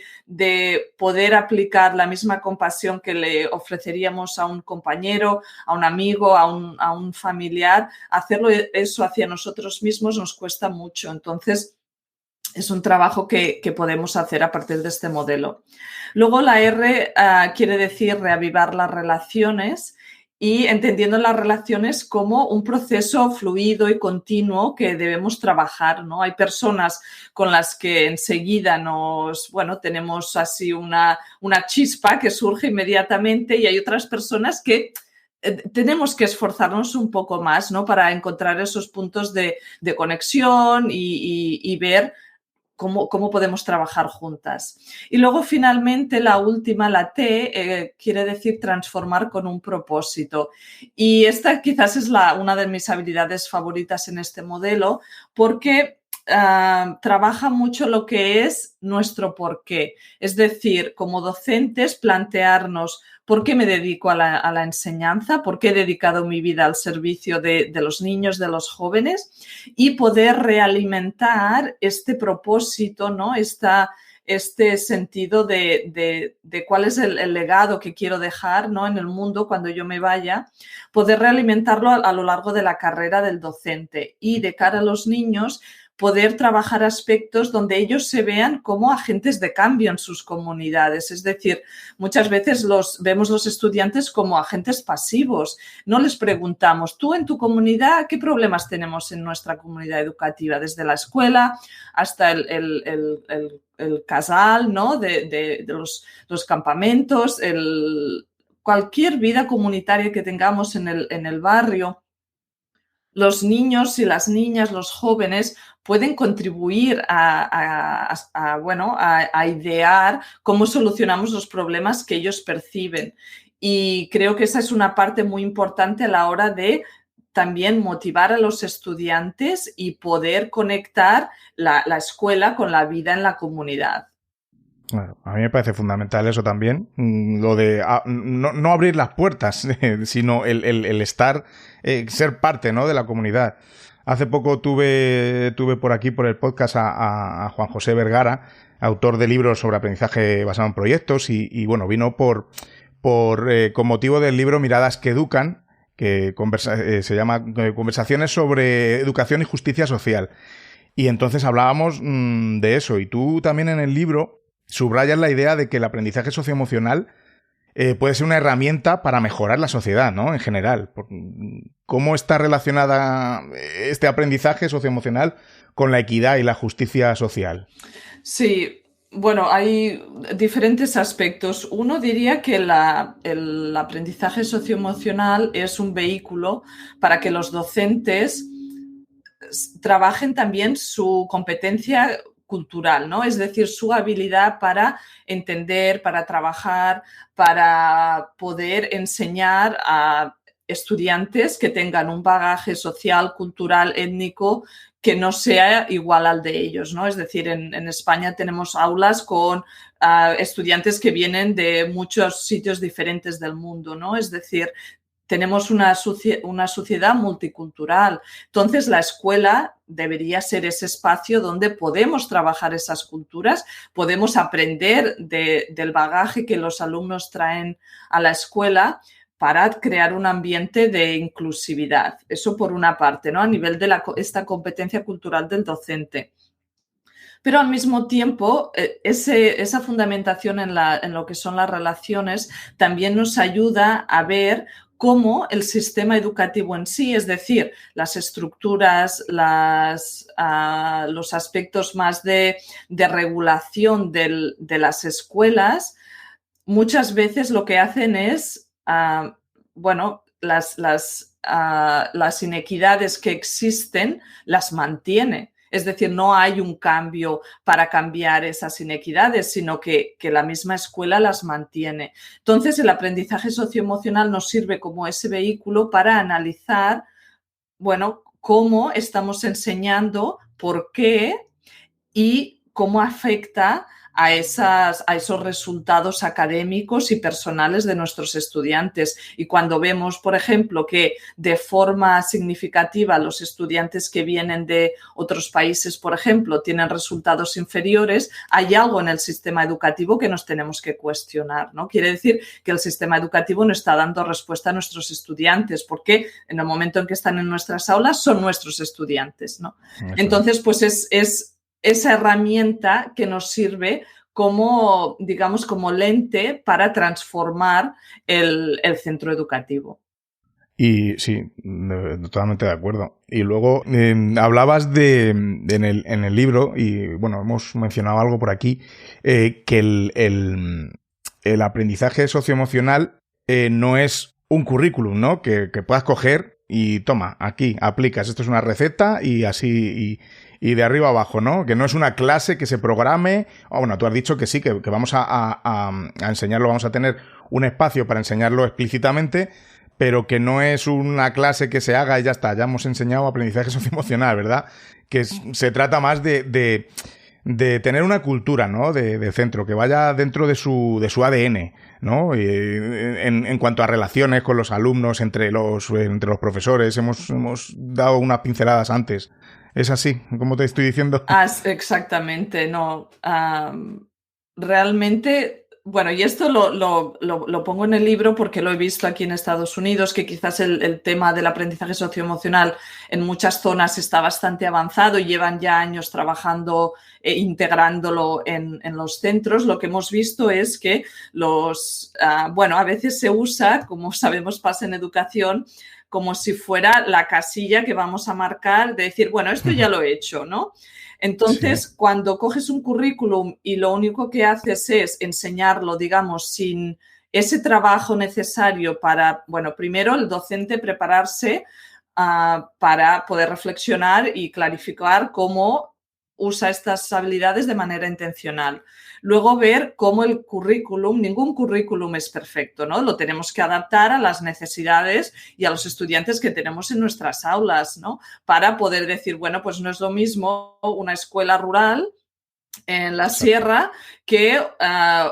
poder aplicar la misma compasión que le ofreceríamos a un compañero, a un amigo, a un familiar, hacerlo eso hacia nosotros mismos nos cuesta mucho. Entonces, es un trabajo que podemos hacer a partir de este modelo. Luego la R quiere decir reavivar las relaciones y entendiendo las relaciones como un proceso fluido y continuo que debemos trabajar, ¿no? Hay personas con las que enseguida tenemos así una chispa que surge inmediatamente y hay otras personas que tenemos que esforzarnos un poco más, ¿no? Para encontrar esos puntos de conexión y ver cómo podemos trabajar juntas. Y luego, finalmente, la última, la T, quiere decir transformar con un propósito. Y esta quizás es una de mis habilidades favoritas en este modelo porque trabaja mucho lo que es nuestro porqué. Es decir, como docentes, plantearnos por qué me dedico a la enseñanza, por qué he dedicado mi vida al servicio de los niños, de los jóvenes y poder realimentar este propósito, ¿no? Este sentido de cuál es el legado que quiero dejar, ¿no? En el mundo cuando yo me vaya, poder realimentarlo a lo largo de la carrera del docente y de cara a los niños, poder trabajar aspectos donde ellos se vean como agentes de cambio en sus comunidades. Es decir, muchas veces vemos los estudiantes como agentes pasivos. No les preguntamos, tú en tu comunidad, ¿qué problemas tenemos en nuestra comunidad educativa? Desde la escuela hasta el casal, ¿no? de los campamentos, cualquier vida comunitaria que tengamos en el barrio. Los niños y las niñas, los jóvenes, pueden contribuir a idear cómo solucionamos los problemas que ellos perciben. Y creo que esa es una parte muy importante a la hora de también motivar a los estudiantes y poder conectar la escuela con la vida en la comunidad. Bueno, a mí me parece fundamental eso también, lo de no abrir las puertas, sino el estar, ser parte, ¿no?, de la comunidad. Hace poco tuve por aquí, por el podcast, a Juan José Vergara, autor de libros sobre aprendizaje basado en proyectos, y bueno, vino con motivo del libro Miradas que Educan, que se llama Conversaciones sobre Educación y Justicia Social. Y entonces hablábamos de eso, y tú también en el libro subrayas la idea de que el aprendizaje socioemocional puede ser una herramienta para mejorar la sociedad, ¿no?, en general. ¿Cómo está relacionada este aprendizaje socioemocional con la equidad y la justicia social? Sí, bueno, hay diferentes aspectos. Uno diría que el aprendizaje socioemocional es un vehículo para que los docentes trabajen también su competencia cultural, ¿no? Es decir, su habilidad para entender, para trabajar, para poder enseñar a estudiantes que tengan un bagaje social, cultural, étnico que no sea igual al de ellos, ¿no? Es decir, en España tenemos aulas con estudiantes que vienen de muchos sitios diferentes del mundo, ¿no? Es decir, tenemos una sociedad multicultural. Entonces, la escuela debería ser ese espacio donde podemos trabajar esas culturas, podemos aprender del bagaje que los alumnos traen a la escuela para crear un ambiente de inclusividad. Eso por una parte, ¿no?, a nivel de esta competencia cultural del docente. Pero al mismo tiempo, esa fundamentación en lo que son las relaciones también nos ayuda a ver cómo el sistema educativo en sí, es decir, las estructuras, los aspectos más de regulación de las escuelas, muchas veces lo que hacen es, las inequidades que existen las mantiene. Es decir, no hay un cambio para cambiar esas inequidades, sino que la misma escuela las mantiene. Entonces, el aprendizaje socioemocional nos sirve como ese vehículo para analizar, cómo estamos enseñando, por qué y cómo afecta a esos resultados académicos y personales de nuestros estudiantes. Y cuando vemos, por ejemplo, que de forma significativa los estudiantes que vienen de otros países, por ejemplo, tienen resultados inferiores, hay algo en el sistema educativo que nos tenemos que cuestionar, ¿no? Quiere decir que el sistema educativo no está dando respuesta a nuestros estudiantes, porque en el momento en que están en nuestras aulas son nuestros estudiantes, ¿no? Entonces, pues es esa herramienta que nos sirve como, digamos, como lente para transformar el centro educativo. Y sí, totalmente de acuerdo. Y luego hablabas en el libro, y bueno, hemos mencionado algo por aquí, que el aprendizaje socioemocional no es un currículum, ¿no?, que puedas coger y toma, aquí, aplicas, esto es una receta y así, y de arriba abajo, ¿no? Que no es una clase que se programe. Bueno, tú has dicho que sí, que vamos a enseñarlo, vamos a tener un espacio para enseñarlo explícitamente, pero que no es una clase que se haga y ya está, ya hemos enseñado aprendizaje socioemocional, ¿verdad? Que se trata más de tener una cultura, ¿no?, de centro, que vaya dentro de su ADN, ¿no? Y en cuanto a relaciones con los alumnos, entre los profesores, hemos dado unas pinceladas antes. ¿Es así, como te estoy diciendo? Exactamente, no. Realmente bueno, y esto lo pongo en el libro porque lo he visto aquí en Estados Unidos, que quizás el tema del aprendizaje socioemocional en muchas zonas está bastante avanzado y llevan ya años trabajando, integrándolo en los centros. Lo que hemos visto es que a veces se usa, como sabemos pasa en educación, como si fuera la casilla que vamos a marcar de decir, bueno, esto ya lo he hecho, ¿no? Entonces, sí, cuando coges un currículum y lo único que haces es enseñarlo, digamos, sin ese trabajo necesario para, bueno, primero el docente prepararse para poder reflexionar y clarificar cómo usa estas habilidades de manera intencional. Luego ver cómo el currículum, ningún currículum es perfecto, ¿no? Lo tenemos que adaptar a las necesidades y a los estudiantes que tenemos en nuestras aulas, ¿no? Para poder decir, bueno, pues no es lo mismo una escuela rural en la sierra que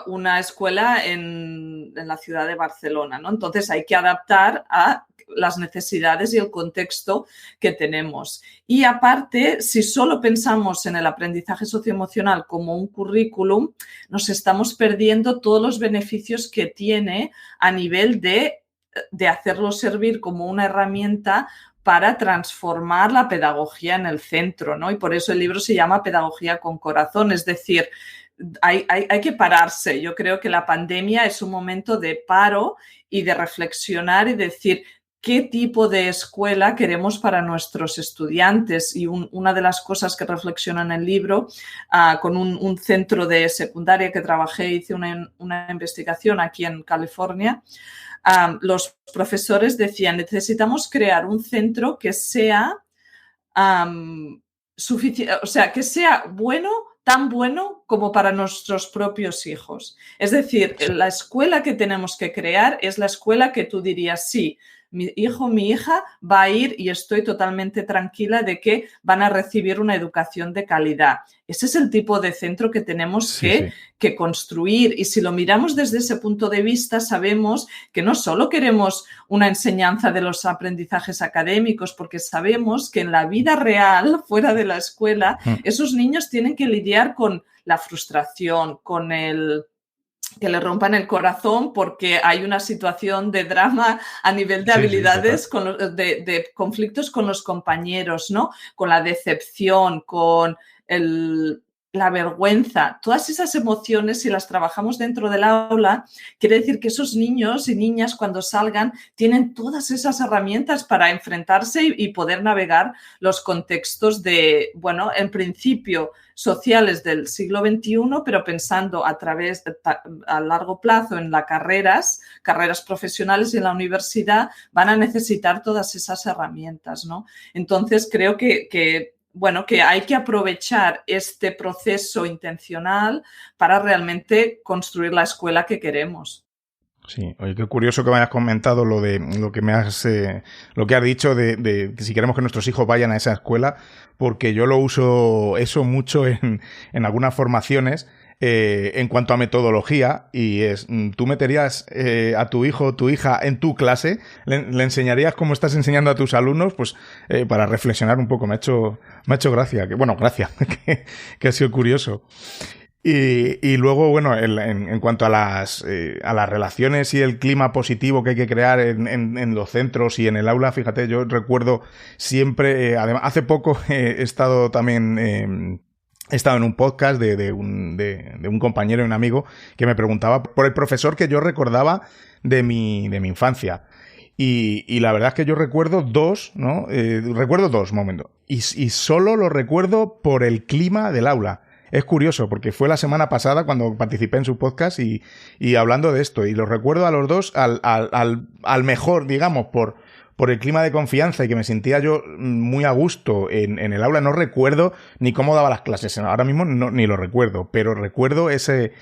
una escuela en la ciudad de Barcelona, ¿no? Entonces hay que adaptar a las necesidades y el contexto que tenemos. Y aparte, si solo pensamos en el aprendizaje socioemocional como un currículum, nos estamos perdiendo todos los beneficios que tiene a nivel de hacerlo servir como una herramienta para transformar la pedagogía en el centro, ¿no? Y por eso el libro se llama Pedagogía con Corazón, es decir, hay que pararse. Yo creo que la pandemia es un momento de paro y de reflexionar y decir qué tipo de escuela queremos para nuestros estudiantes. Y una de las cosas que reflexiona en el libro, con un centro de secundaria que trabajé, hice una investigación aquí en California, los profesores decían, necesitamos crear un centro que sea suficiente, o sea, que sea bueno, tan bueno como para nuestros propios hijos. Es decir, la escuela que tenemos que crear es la escuela que tú dirías, sí, mi hijo, mi hija va a ir y estoy totalmente tranquila de que van a recibir una educación de calidad. Ese es el tipo de centro que tenemos que construir. Y si lo miramos desde ese punto de vista, sabemos que no solo queremos una enseñanza de los aprendizajes académicos, porque sabemos que en la vida real, fuera de la escuela, esos niños tienen que lidiar con la frustración, con que le rompan el corazón porque hay una situación de drama a nivel de habilidades, de conflictos con los compañeros, ¿no? Con la decepción, con la vergüenza. Todas esas emociones, si las trabajamos dentro del aula, quiere decir que esos niños y niñas cuando salgan tienen todas esas herramientas para enfrentarse y poder navegar los contextos de, bueno, en principio sociales del siglo XXI, pero pensando a largo plazo en las carreras profesionales y en la universidad, van a necesitar todas esas herramientas, ¿no? Entonces, creo que hay que aprovechar este proceso intencional para realmente construir la escuela que queremos. Sí, oye, qué curioso que me hayas comentado lo que has dicho de si queremos que nuestros hijos vayan a esa escuela, porque yo lo uso eso mucho en algunas formaciones en cuanto a metodología, y tú meterías a tu hijo o tu hija en tu clase, le enseñarías cómo estás enseñando a tus alumnos, pues para reflexionar un poco. Me ha hecho gracia, gracia, que ha sido curioso. Y luego, bueno, en cuanto a las relaciones y el clima positivo que hay que crear en los centros y en el aula, fíjate, yo recuerdo siempre, además, hace poco he estado también, he estado en un podcast de un compañero y un amigo que me preguntaba por el profesor que yo recordaba de mi infancia. Y la verdad es que yo recuerdo dos, ¿no? Recuerdo dos momentos. Y solo lo recuerdo por el clima del aula. Es curioso, porque fue la semana pasada cuando participé en su podcast y hablando de esto. Y los recuerdo a los dos al mejor, digamos, por el clima de confianza y que me sentía yo muy a gusto en el aula. No recuerdo ni cómo daba las clases. Ahora mismo ni lo recuerdo, pero recuerdo ese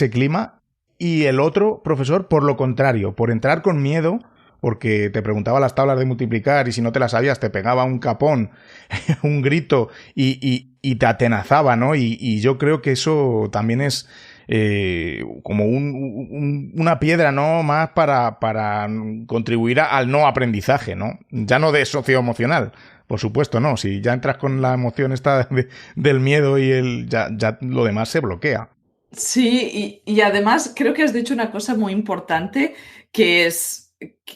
clima. Y el otro profesor, por lo contrario, por entrar con miedo, porque te preguntaba las tablas de multiplicar y si no te las sabías te pegaba un capón, un grito y te atenazaba, ¿no? Y yo creo que eso también es como una piedra, ¿no? Más para contribuir al no aprendizaje, ¿no? Ya no de socioemocional, por supuesto, no. Si ya entras con la emoción esta del miedo y ya lo demás se bloquea. Sí, y además creo que has dicho una cosa muy importante, que es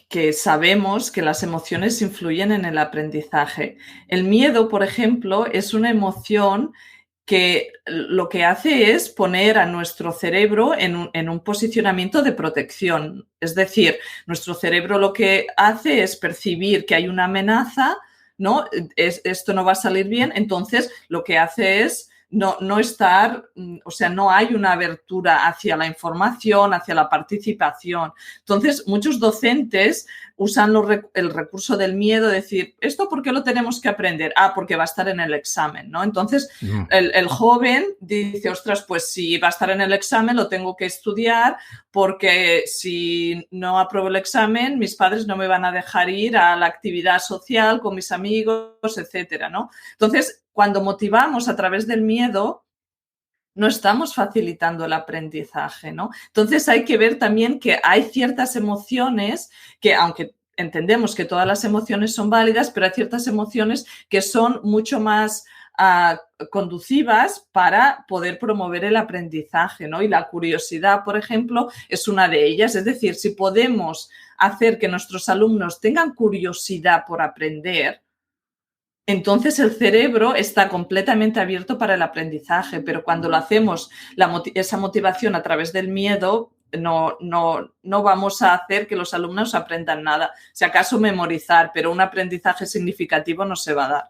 que sabemos que las emociones influyen en el aprendizaje. El miedo, por ejemplo, es una emoción que lo que hace es poner a nuestro cerebro en un posicionamiento de protección. Es decir, nuestro cerebro lo que hace es percibir que hay una amenaza, ¿no? Esto no va a salir bien, entonces lo que hace es no estar, o sea, no hay una abertura hacia la información, hacia la participación. Entonces, muchos docentes usan el recurso del miedo, decir, ¿esto por qué lo tenemos que aprender? Ah, porque va a estar en el examen, ¿no? Entonces, el joven dice, ostras, pues si va a estar en el examen, lo tengo que estudiar, porque si no apruebo el examen, mis padres no me van a dejar ir a la actividad social con mis amigos, etcétera, ¿no? Entonces, cuando motivamos a través del miedo, no estamos facilitando el aprendizaje, ¿no? Entonces hay que ver también que hay ciertas emociones que, aunque entendemos que todas las emociones son válidas, pero hay ciertas emociones que son mucho más conducivas para poder promover el aprendizaje, ¿no? Y la curiosidad, por ejemplo, es una de ellas. Es decir, si podemos hacer que nuestros alumnos tengan curiosidad por aprender, entonces el cerebro está completamente abierto para el aprendizaje, pero cuando lo hacemos, esa motivación a través del miedo, no vamos a hacer que los alumnos aprendan nada. Si acaso memorizar, pero un aprendizaje significativo no se va a dar.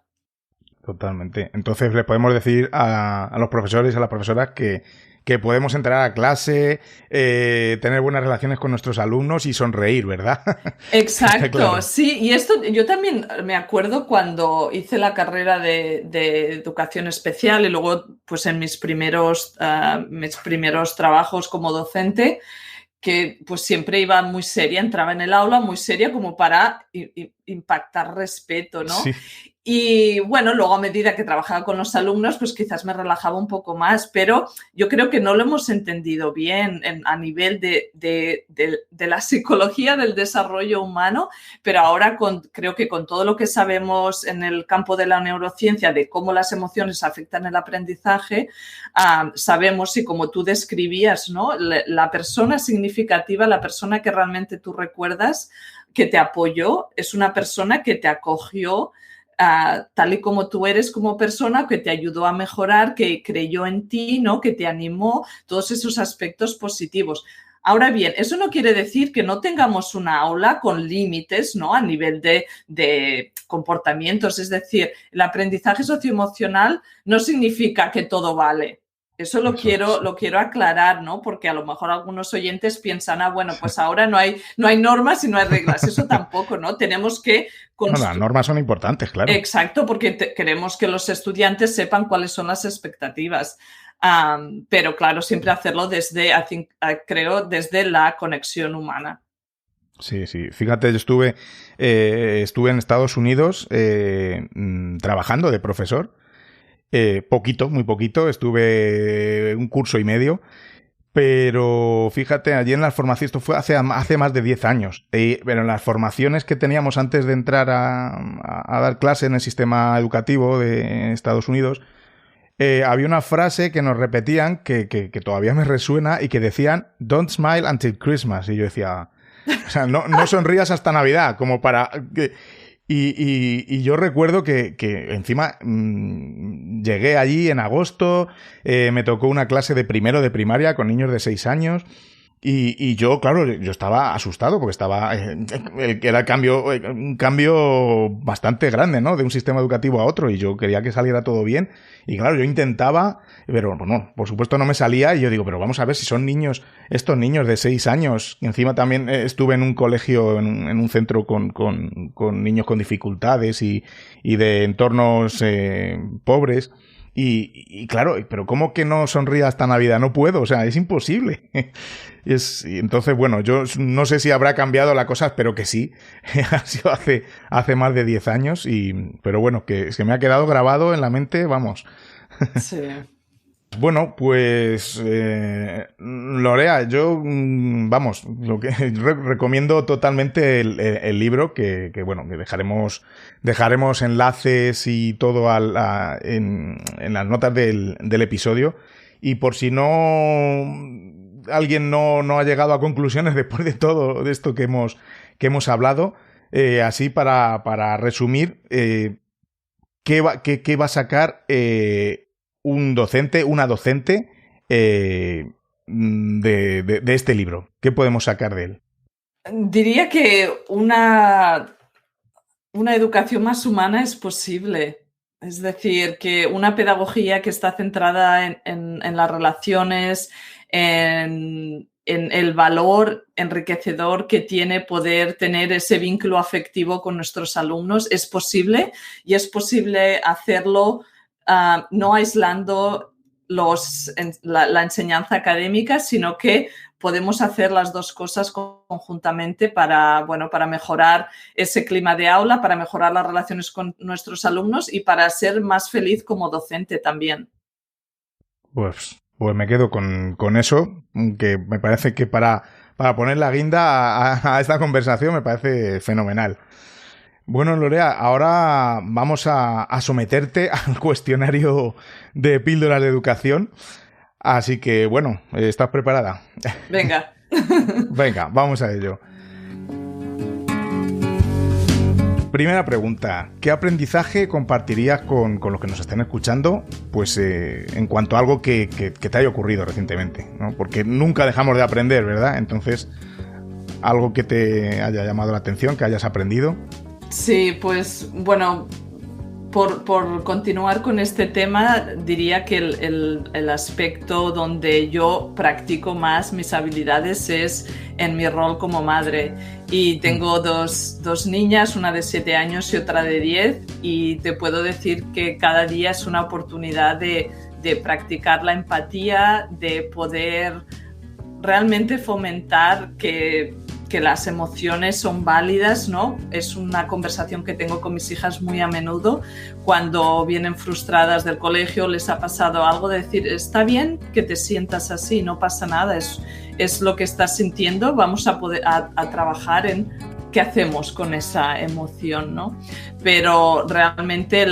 Totalmente. Entonces le podemos decir a los profesores, a las profesoras que podemos entrar a clase, tener buenas relaciones con nuestros alumnos y sonreír, ¿verdad? Exacto, Claro. sí. Y esto yo también me acuerdo cuando hice la carrera de educación especial y luego pues en mis primeros trabajos como docente, que pues siempre iba muy seria, entraba en el aula muy seria como para impactar respeto, ¿no? Sí. Y bueno, luego a medida que trabajaba con los alumnos, pues quizás me relajaba un poco más, pero yo creo que no lo hemos entendido bien a nivel de la psicología del desarrollo humano, pero ahora creo que con todo lo que sabemos en el campo de la neurociencia de cómo las emociones afectan el aprendizaje, sabemos, y como tú describías, ¿no? La persona significativa, la persona que realmente tú recuerdas que te apoyó, es una persona que te acogió tal y como tú eres como persona, que te ayudó a mejorar, que creyó en ti, ¿no? Que te animó, todos esos aspectos positivos. Ahora bien, eso no quiere decir que no tengamos una aula con límites, ¿no? A nivel de comportamientos, es decir, el aprendizaje socioemocional no significa que todo vale. Eso lo quiero aclarar, ¿no? Porque a lo mejor algunos oyentes piensan, bueno, pues ahora no hay normas y no hay reglas. Eso tampoco, ¿no? Tenemos que... No, las normas son importantes, claro. Exacto, porque queremos que los estudiantes sepan cuáles son las expectativas. Pero claro, siempre hacerlo creo, desde la conexión humana. Sí, sí. Fíjate, yo estuve en Estados Unidos trabajando de profesor. Poquito, muy poquito. Estuve un curso y medio. Pero fíjate, allí en las formaciones, esto fue hace más de 10 años, pero en las formaciones que teníamos antes de entrar a dar clase en el sistema educativo de Estados Unidos, había una frase que nos repetían que todavía me resuena y que decían "Don't smile until Christmas", y yo decía, o sea, no sonrías hasta Navidad, como para... Y yo recuerdo que encima llegué allí en agosto, me tocó una clase de primero de primaria con niños de 6 años y yo, claro, yo estaba asustado porque era un cambio bastante grande, ¿no? De un sistema educativo a otro y yo quería que saliera todo bien y claro, yo intentaba, pero bueno, por supuesto no me salía y yo digo, pero vamos a ver si son estos niños de 6 años, y encima también estuve en un colegio, en un centro con niños con dificultades y de entornos pobres. Y claro, pero ¿cómo que no sonría hasta Navidad? No puedo, o sea, es imposible. Y entonces, bueno, yo no sé si habrá cambiado la cosa, espero que sí. Ha sido hace más de 10 años, pero bueno, que me ha quedado grabado en la mente, vamos. Sí. Bueno, pues Lorea, yo, vamos, lo que recomiendo totalmente el libro, que bueno, que dejaremos enlaces y todo en las notas del episodio. Y por si alguien no ha llegado a conclusiones después de todo de esto que hemos hablado, así para resumir, ¿qué va a sacar una docente de este libro? ¿Qué podemos sacar de él? Diría que una educación más humana es posible. Es decir, que una pedagogía que está centrada en las relaciones, en el valor enriquecedor que tiene poder tener ese vínculo afectivo con nuestros alumnos es posible, y es posible hacerlo no aislando la enseñanza académica, sino que podemos hacer las dos cosas conjuntamente para mejorar ese clima de aula, para mejorar las relaciones con nuestros alumnos y para ser más feliz como docente también. Pues me quedo con eso, que me parece que para poner la guinda a esta conversación me parece fenomenal. Bueno, Lorea, ahora vamos a someterte al cuestionario de píldoras de educación. Así que, bueno, ¿estás preparada? Venga. Venga, vamos a ello. Primera pregunta. ¿Qué aprendizaje compartirías con los que nos estén escuchando? Pues en cuanto a algo que te haya ocurrido recientemente, ¿no? Porque nunca dejamos de aprender, ¿verdad? Entonces, algo que te haya llamado la atención, que hayas aprendido. Sí, pues bueno, por continuar con este tema, diría que el aspecto donde yo practico más mis habilidades es en mi rol como madre. Y tengo dos niñas, una de 7 años y otra de 10, y te puedo decir que cada día es una oportunidad de practicar la empatía, de poder realmente fomentar que las emociones son válidas, ¿no? Es una conversación que tengo con mis hijas muy a menudo cuando vienen frustradas del colegio, les ha pasado algo, de decir, está bien que te sientas así, no pasa nada, es lo que estás sintiendo, vamos a poder a trabajar en qué hacemos con esa emoción, ¿no? Pero realmente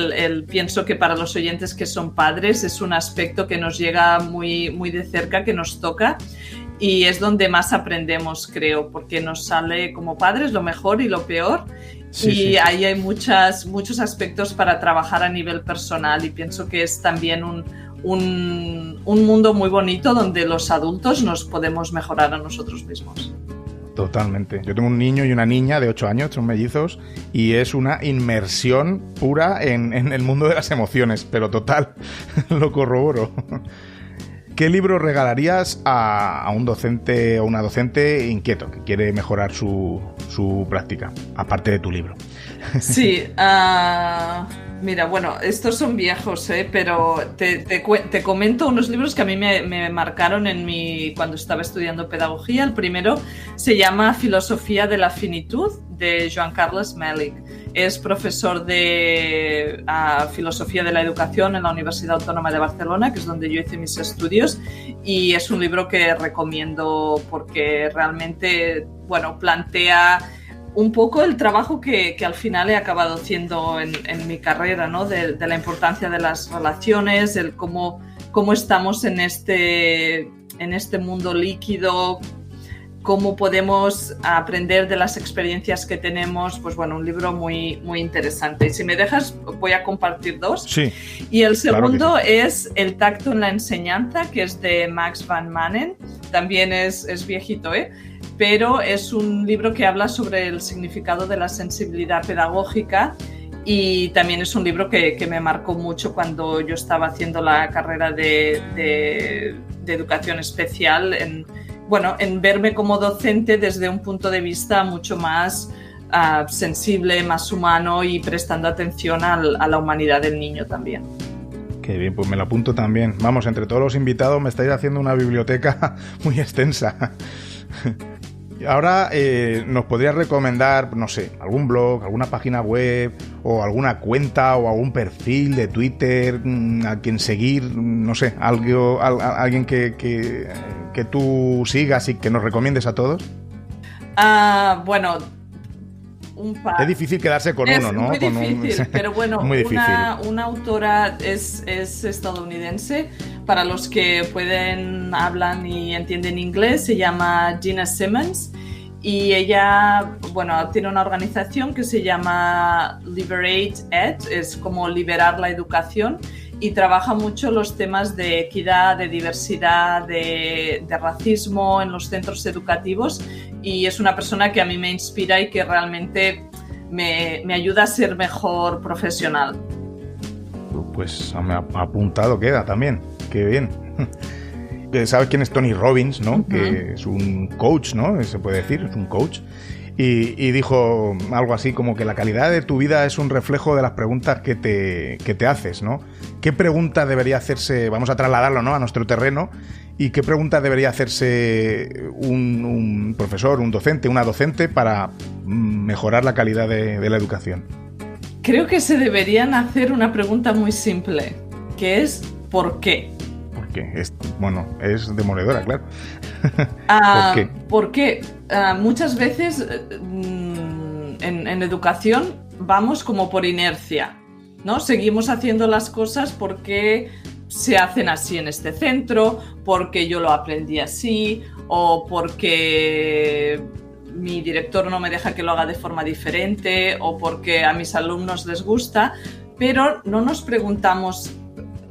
pienso que para los oyentes que son padres es un aspecto que nos llega muy, muy de cerca, que nos toca. Y es donde más aprendemos, creo, porque nos sale como padres lo mejor y lo peor. Sí. Ahí hay muchos aspectos para trabajar a nivel personal, y pienso que es también un mundo muy bonito donde los adultos nos podemos mejorar a nosotros mismos. Totalmente. Yo tengo un niño y una niña de 8 años, son mellizos, y es una inmersión pura en el mundo de las emociones, pero total, lo corroboro. ¿Qué libro regalarías a un docente o una docente inquieto que quiere mejorar su práctica, aparte de tu libro? Sí, mira, bueno, estos son viejos, pero te comento unos libros que a mí me marcaron cuando estaba estudiando pedagogía. El primero se llama Filosofía de la finitud, de Joan Carles Mèlich. Es profesor de Filosofía de la Educación en la Universidad Autónoma de Barcelona, que es donde yo hice mis estudios, y es un libro que recomiendo porque realmente, bueno, plantea un poco el trabajo que al final he acabado haciendo en mi carrera, ¿no? De la importancia de las relaciones, el cómo estamos en este mundo líquido, cómo podemos aprender de las experiencias que tenemos. Pues bueno, un libro muy, muy interesante. Y si me dejas, voy a compartir dos. Sí. Y el segundo es El tacto en la enseñanza, que es de Max van Manen. También es viejito, pero es un libro que habla sobre el significado de la sensibilidad pedagógica, y también es un libro que me marcó mucho cuando yo estaba haciendo la carrera de educación especial, en verme como docente desde un punto de vista mucho más sensible, más humano, y prestando atención a la humanidad del niño también. Qué bien, pues me lo apunto también. Vamos, entre todos los invitados me estáis haciendo una biblioteca muy extensa. Ahora, ¿nos podrías recomendar, no sé, algún blog, alguna página web, o alguna cuenta, o algún perfil de Twitter a quien seguir? No sé, alguien que tú sigas y que nos recomiendes a todos. Bueno, un par. Es difícil quedarse con uno, ¿no? Es muy difícil, pero bueno, una autora es estadounidense. Para los que hablan y entienden inglés, se llama Gina Simmons. Y ella, tiene una organización que se llama Liberate Ed, es como liberar la educación, y trabaja mucho los temas de equidad, de diversidad, de racismo en los centros educativos, y es una persona que a mí me inspira y que realmente me ayuda a ser mejor profesional. Pues me ha apuntado queda también, qué bien. ¿Sabes quién es Tony Robbins, no? Uh-huh. Que es un coach, ¿no? Se puede decir, es un coach. Y dijo algo así como que la calidad de tu vida es un reflejo de las preguntas que te haces, ¿no? ¿Qué pregunta debería hacerse, vamos a trasladarlo, ¿no?, a nuestro terreno, y qué pregunta debería hacerse un profesor, un docente, una docente para mejorar la calidad de la educación? Creo que se deberían hacer una pregunta muy simple, que es ¿por qué? Porque es demoledora, claro. ¿Por qué? Porque muchas veces en educación vamos como por inercia, ¿no? Seguimos haciendo las cosas porque se hacen así en este centro, porque yo lo aprendí así, o porque mi director no me deja que lo haga de forma diferente, o porque a mis alumnos les gusta, pero no nos preguntamos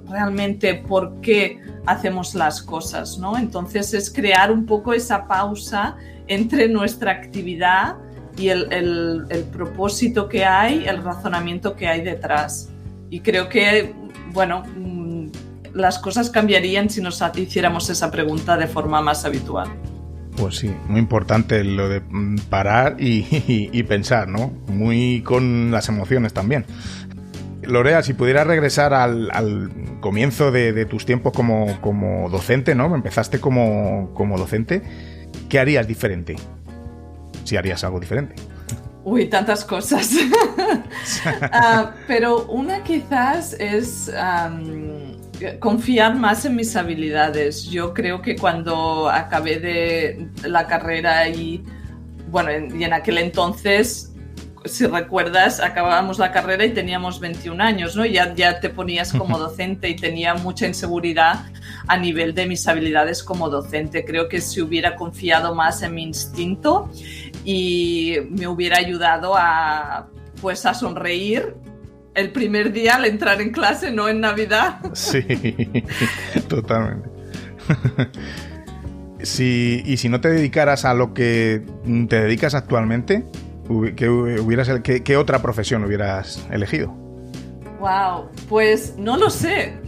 realmente por qué hacemos las cosas, ¿no? Entonces es crear un poco esa pausa entre nuestra actividad y el propósito que hay, el razonamiento que hay detrás. Y creo que, las cosas cambiarían si nos hiciéramos esa pregunta de forma más habitual. Pues sí, muy importante lo de parar y pensar, ¿no? Muy con las emociones también. Lorea, si pudieras regresar al comienzo de tus tiempos como docente, ¿no? Empezaste como docente, ¿qué harías diferente? Si harías algo diferente. Uy, tantas cosas. Pero una quizás es confiar más en mis habilidades. Yo creo que cuando acabé de la carrera y en aquel entonces, si recuerdas, acabábamos la carrera y teníamos 21 años, ¿no? Ya te ponías como docente y tenía mucha inseguridad a nivel de mis habilidades como docente. Creo que si hubiera confiado más en mi instinto y me hubiera ayudado a sonreír el primer día al entrar en clase, no en Navidad. Sí, totalmente. Y si no te dedicaras a lo que te dedicas actualmente, ¿qué otra profesión hubieras elegido? Wow, pues no lo sé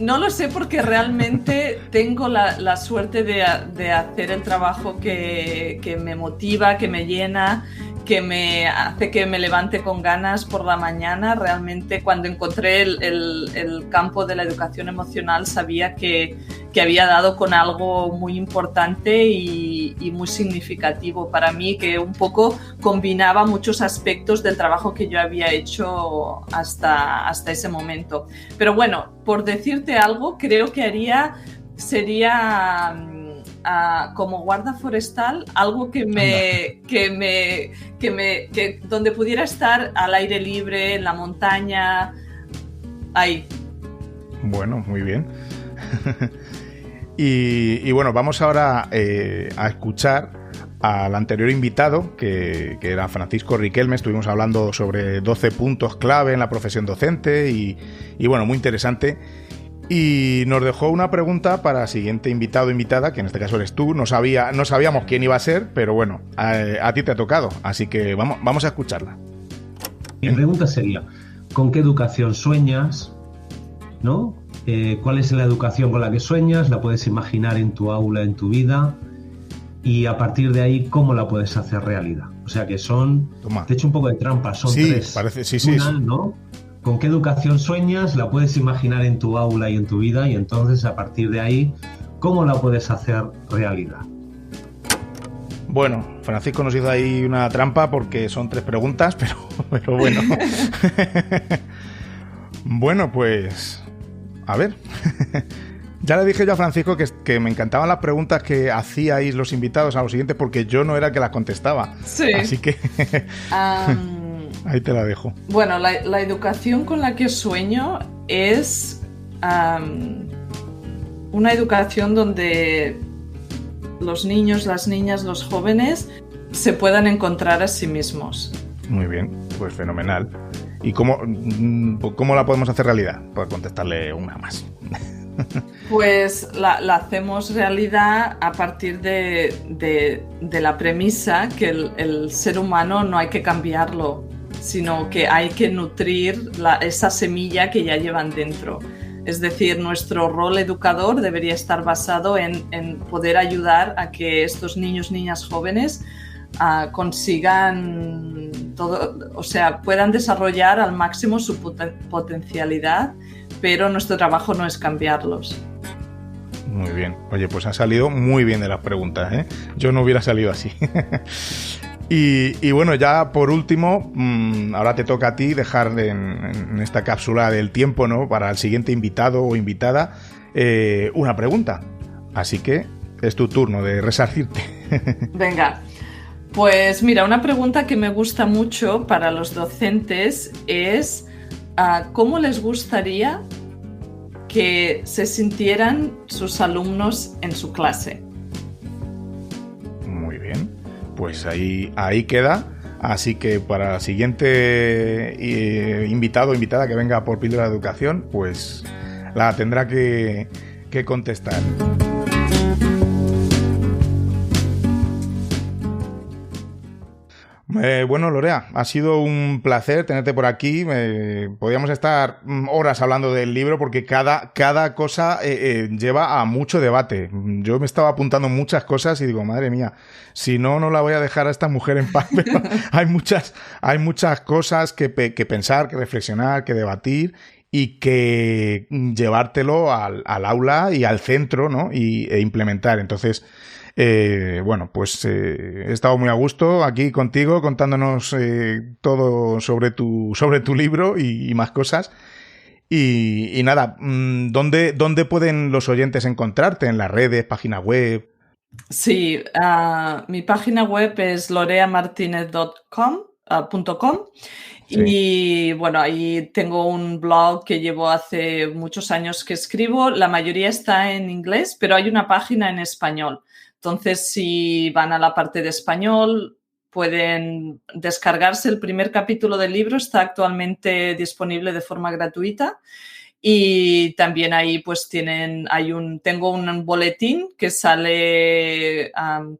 porque realmente tengo la suerte de hacer el trabajo que me motiva, que me llena, que me hace que me levante con ganas por la mañana. Realmente cuando encontré el campo de la educación emocional sabía que había dado con algo muy importante y muy significativo para mí, que un poco combinaba muchos aspectos del trabajo que yo había hecho hasta ese momento. Pero por decirte algo, creo que sería como guarda forestal, algo donde pudiera estar al aire libre, en la montaña, ahí. Bueno, muy bien. Y vamos ahora a escuchar al anterior invitado, que era Francisco Riquelme. Estuvimos hablando sobre 12 puntos clave en la profesión docente y muy interesante. Y nos dejó una pregunta para el siguiente invitado o invitada, que en este caso eres tú. No sabíamos quién iba a ser, pero a ti te ha tocado. Así que vamos a escucharla. Mi pregunta sería, ¿con qué educación sueñas? ¿No? ¿Cuál es la educación con la que sueñas? ¿La puedes imaginar en tu aula, en tu vida? Y a partir de ahí, ¿cómo la puedes hacer realidad? O sea que te he hecho un poco de trampa, son tres. Parece, sí, Una, ¿no? ¿Con qué educación sueñas? La puedes imaginar en tu aula y en tu vida, y entonces a partir de ahí, ¿cómo la puedes hacer realidad? Bueno, Francisco nos hizo ahí una trampa porque son 3 preguntas, pero bueno. Bueno, pues a ver. Ya le dije yo a Francisco que me encantaban las preguntas que hacíais los invitados a los siguientes porque yo no era el que las contestaba. Sí. Así que... Ahí te la dejo. Bueno, la educación con la que sueño es una educación donde los niños, las niñas, los jóvenes se puedan encontrar a sí mismos. Muy bien, pues fenomenal. ¿Y cómo la podemos hacer realidad? Para contestarle una más. Pues la hacemos realidad a partir de la premisa que el ser humano no hay que cambiarlo, sino que hay que nutrir esa semilla que ya llevan dentro. Es decir, nuestro rol educador debería estar basado en poder ayudar a que estos niños, niñas, jóvenes consigan todo, o sea, puedan desarrollar al máximo su potencialidad, pero nuestro trabajo no es cambiarlos. Muy bien. Oye, pues ha salido muy bien de las preguntas, ¿eh? Yo no hubiera salido así. Y bueno, ya por último, ahora te toca a ti dejar en esta cápsula del tiempo, ¿no?, para el siguiente invitado o invitada, una pregunta. Así que es tu turno de resarcirte. Venga. Pues mira, una pregunta que me gusta mucho para los docentes es ¿cómo les gustaría que se sintieran sus alumnos en su clase? Muy bien, pues ahí queda. Así que para el siguiente invitado o invitada que venga por Píldora de Educación, pues la tendrá que contestar. Bueno, Lorea, ha sido un placer tenerte por aquí. Podríamos estar horas hablando del libro porque cada cosa lleva a mucho debate. Yo me estaba apuntando muchas cosas y digo, madre mía, si no la voy a dejar a esta mujer en paz. Pero hay muchas cosas que pensar, que reflexionar, que debatir y que llevártelo al aula y al centro, ¿no? E implementar. Entonces, bueno, pues he estado muy a gusto aquí contigo contándonos todo sobre tu libro y más cosas. Y nada, ¿dónde pueden los oyentes encontrarte? ¿En las redes, página web? Sí, mi página web es loreamartinez.com. Sí. Y bueno, ahí tengo un blog que llevo hace muchos años que escribo. La mayoría está en inglés, pero hay una página en español. Entonces, si van a la parte de español, pueden descargarse el primer capítulo del libro. Está actualmente disponible de forma gratuita. Y también ahí pues tengo un boletín que sale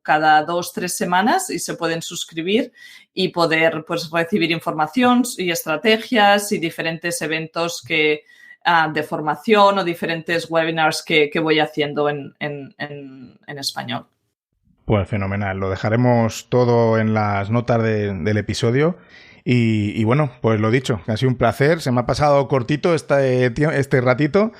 cada 2-3 semanas y se pueden suscribir y poder pues recibir información y estrategias y diferentes eventos de formación o diferentes webinars que voy haciendo en español. Pues fenomenal, lo dejaremos todo en las notas del episodio. Y bueno, pues lo dicho, ha sido un placer, se me ha pasado cortito este ratito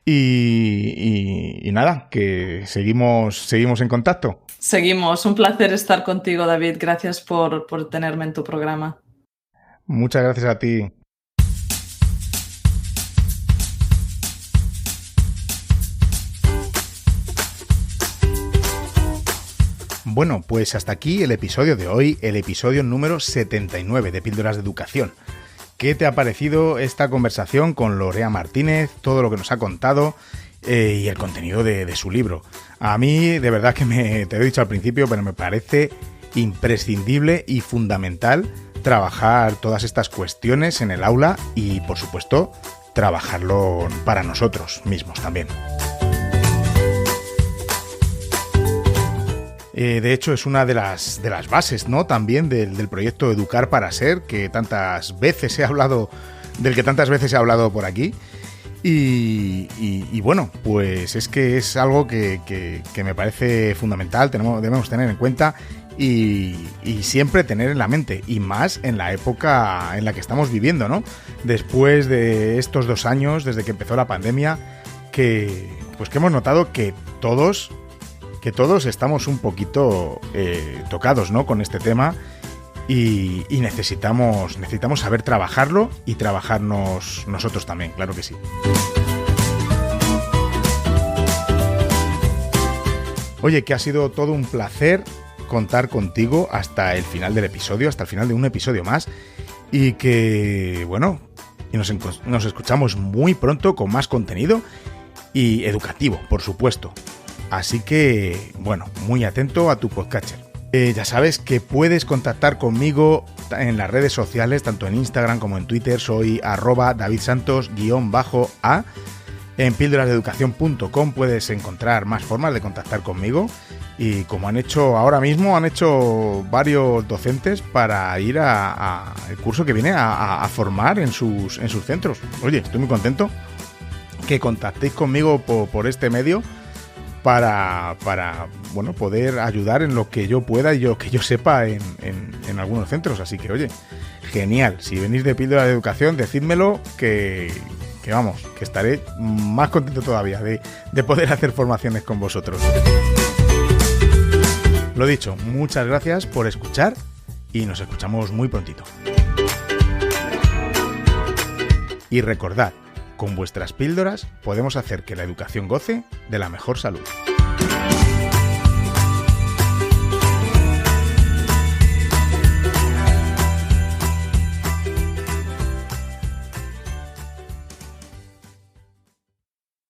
y nada, que seguimos en contacto. Seguimos, un placer estar contigo, David, gracias por tenerme en tu programa. Muchas gracias a ti. Bueno, pues hasta aquí el episodio de hoy, el episodio número 79 de Píldoras de Educación. ¿Qué te ha parecido esta conversación con Lorea Martínez, todo lo que nos ha contado y el contenido de su libro? A mí, de verdad que te lo he dicho al principio, pero me parece imprescindible y fundamental trabajar todas estas cuestiones en el aula y, por supuesto, trabajarlo para nosotros mismos también. De hecho, es una de las bases, ¿no?, también del proyecto Educar para Ser, del que tantas veces se ha hablado por aquí. Y bueno, pues es que es algo que me parece fundamental, debemos tener en cuenta y siempre tener en la mente, y más en la época en la que estamos viviendo, ¿no? Después de estos 2 años, desde que empezó la pandemia, que hemos notado que todos estamos un poquito tocados, ¿no?, con este tema y necesitamos saber trabajarlo y trabajarnos nosotros también, claro que sí. Oye, que ha sido todo un placer contar contigo hasta el final del episodio, hasta el final de un episodio más. y que, bueno, y nos escuchamos muy pronto con más contenido y educativo, por supuesto. Así que, bueno, muy atento a tu podcatcher. Ya sabes que puedes contactar conmigo en las redes sociales, tanto en Instagram como en Twitter. Soy @davidsantos_a. En píldorasdeeducación.com puedes encontrar más formas de contactar conmigo. Y como han hecho ahora mismo, han hecho varios docentes para ir a el curso que viene a formar en sus centros. Oye, estoy muy contento que contactéis conmigo por este medio para bueno, poder ayudar en lo que yo pueda y lo que yo sepa en algunos centros. Así que, oye, genial. Si venís de Píldora de Educación, decídmelo que vamos, que estaré más contento todavía de poder hacer formaciones con vosotros. Lo dicho, muchas gracias por escuchar y nos escuchamos muy prontito. Y recordad, con vuestras píldoras podemos hacer que la educación goce de la mejor salud.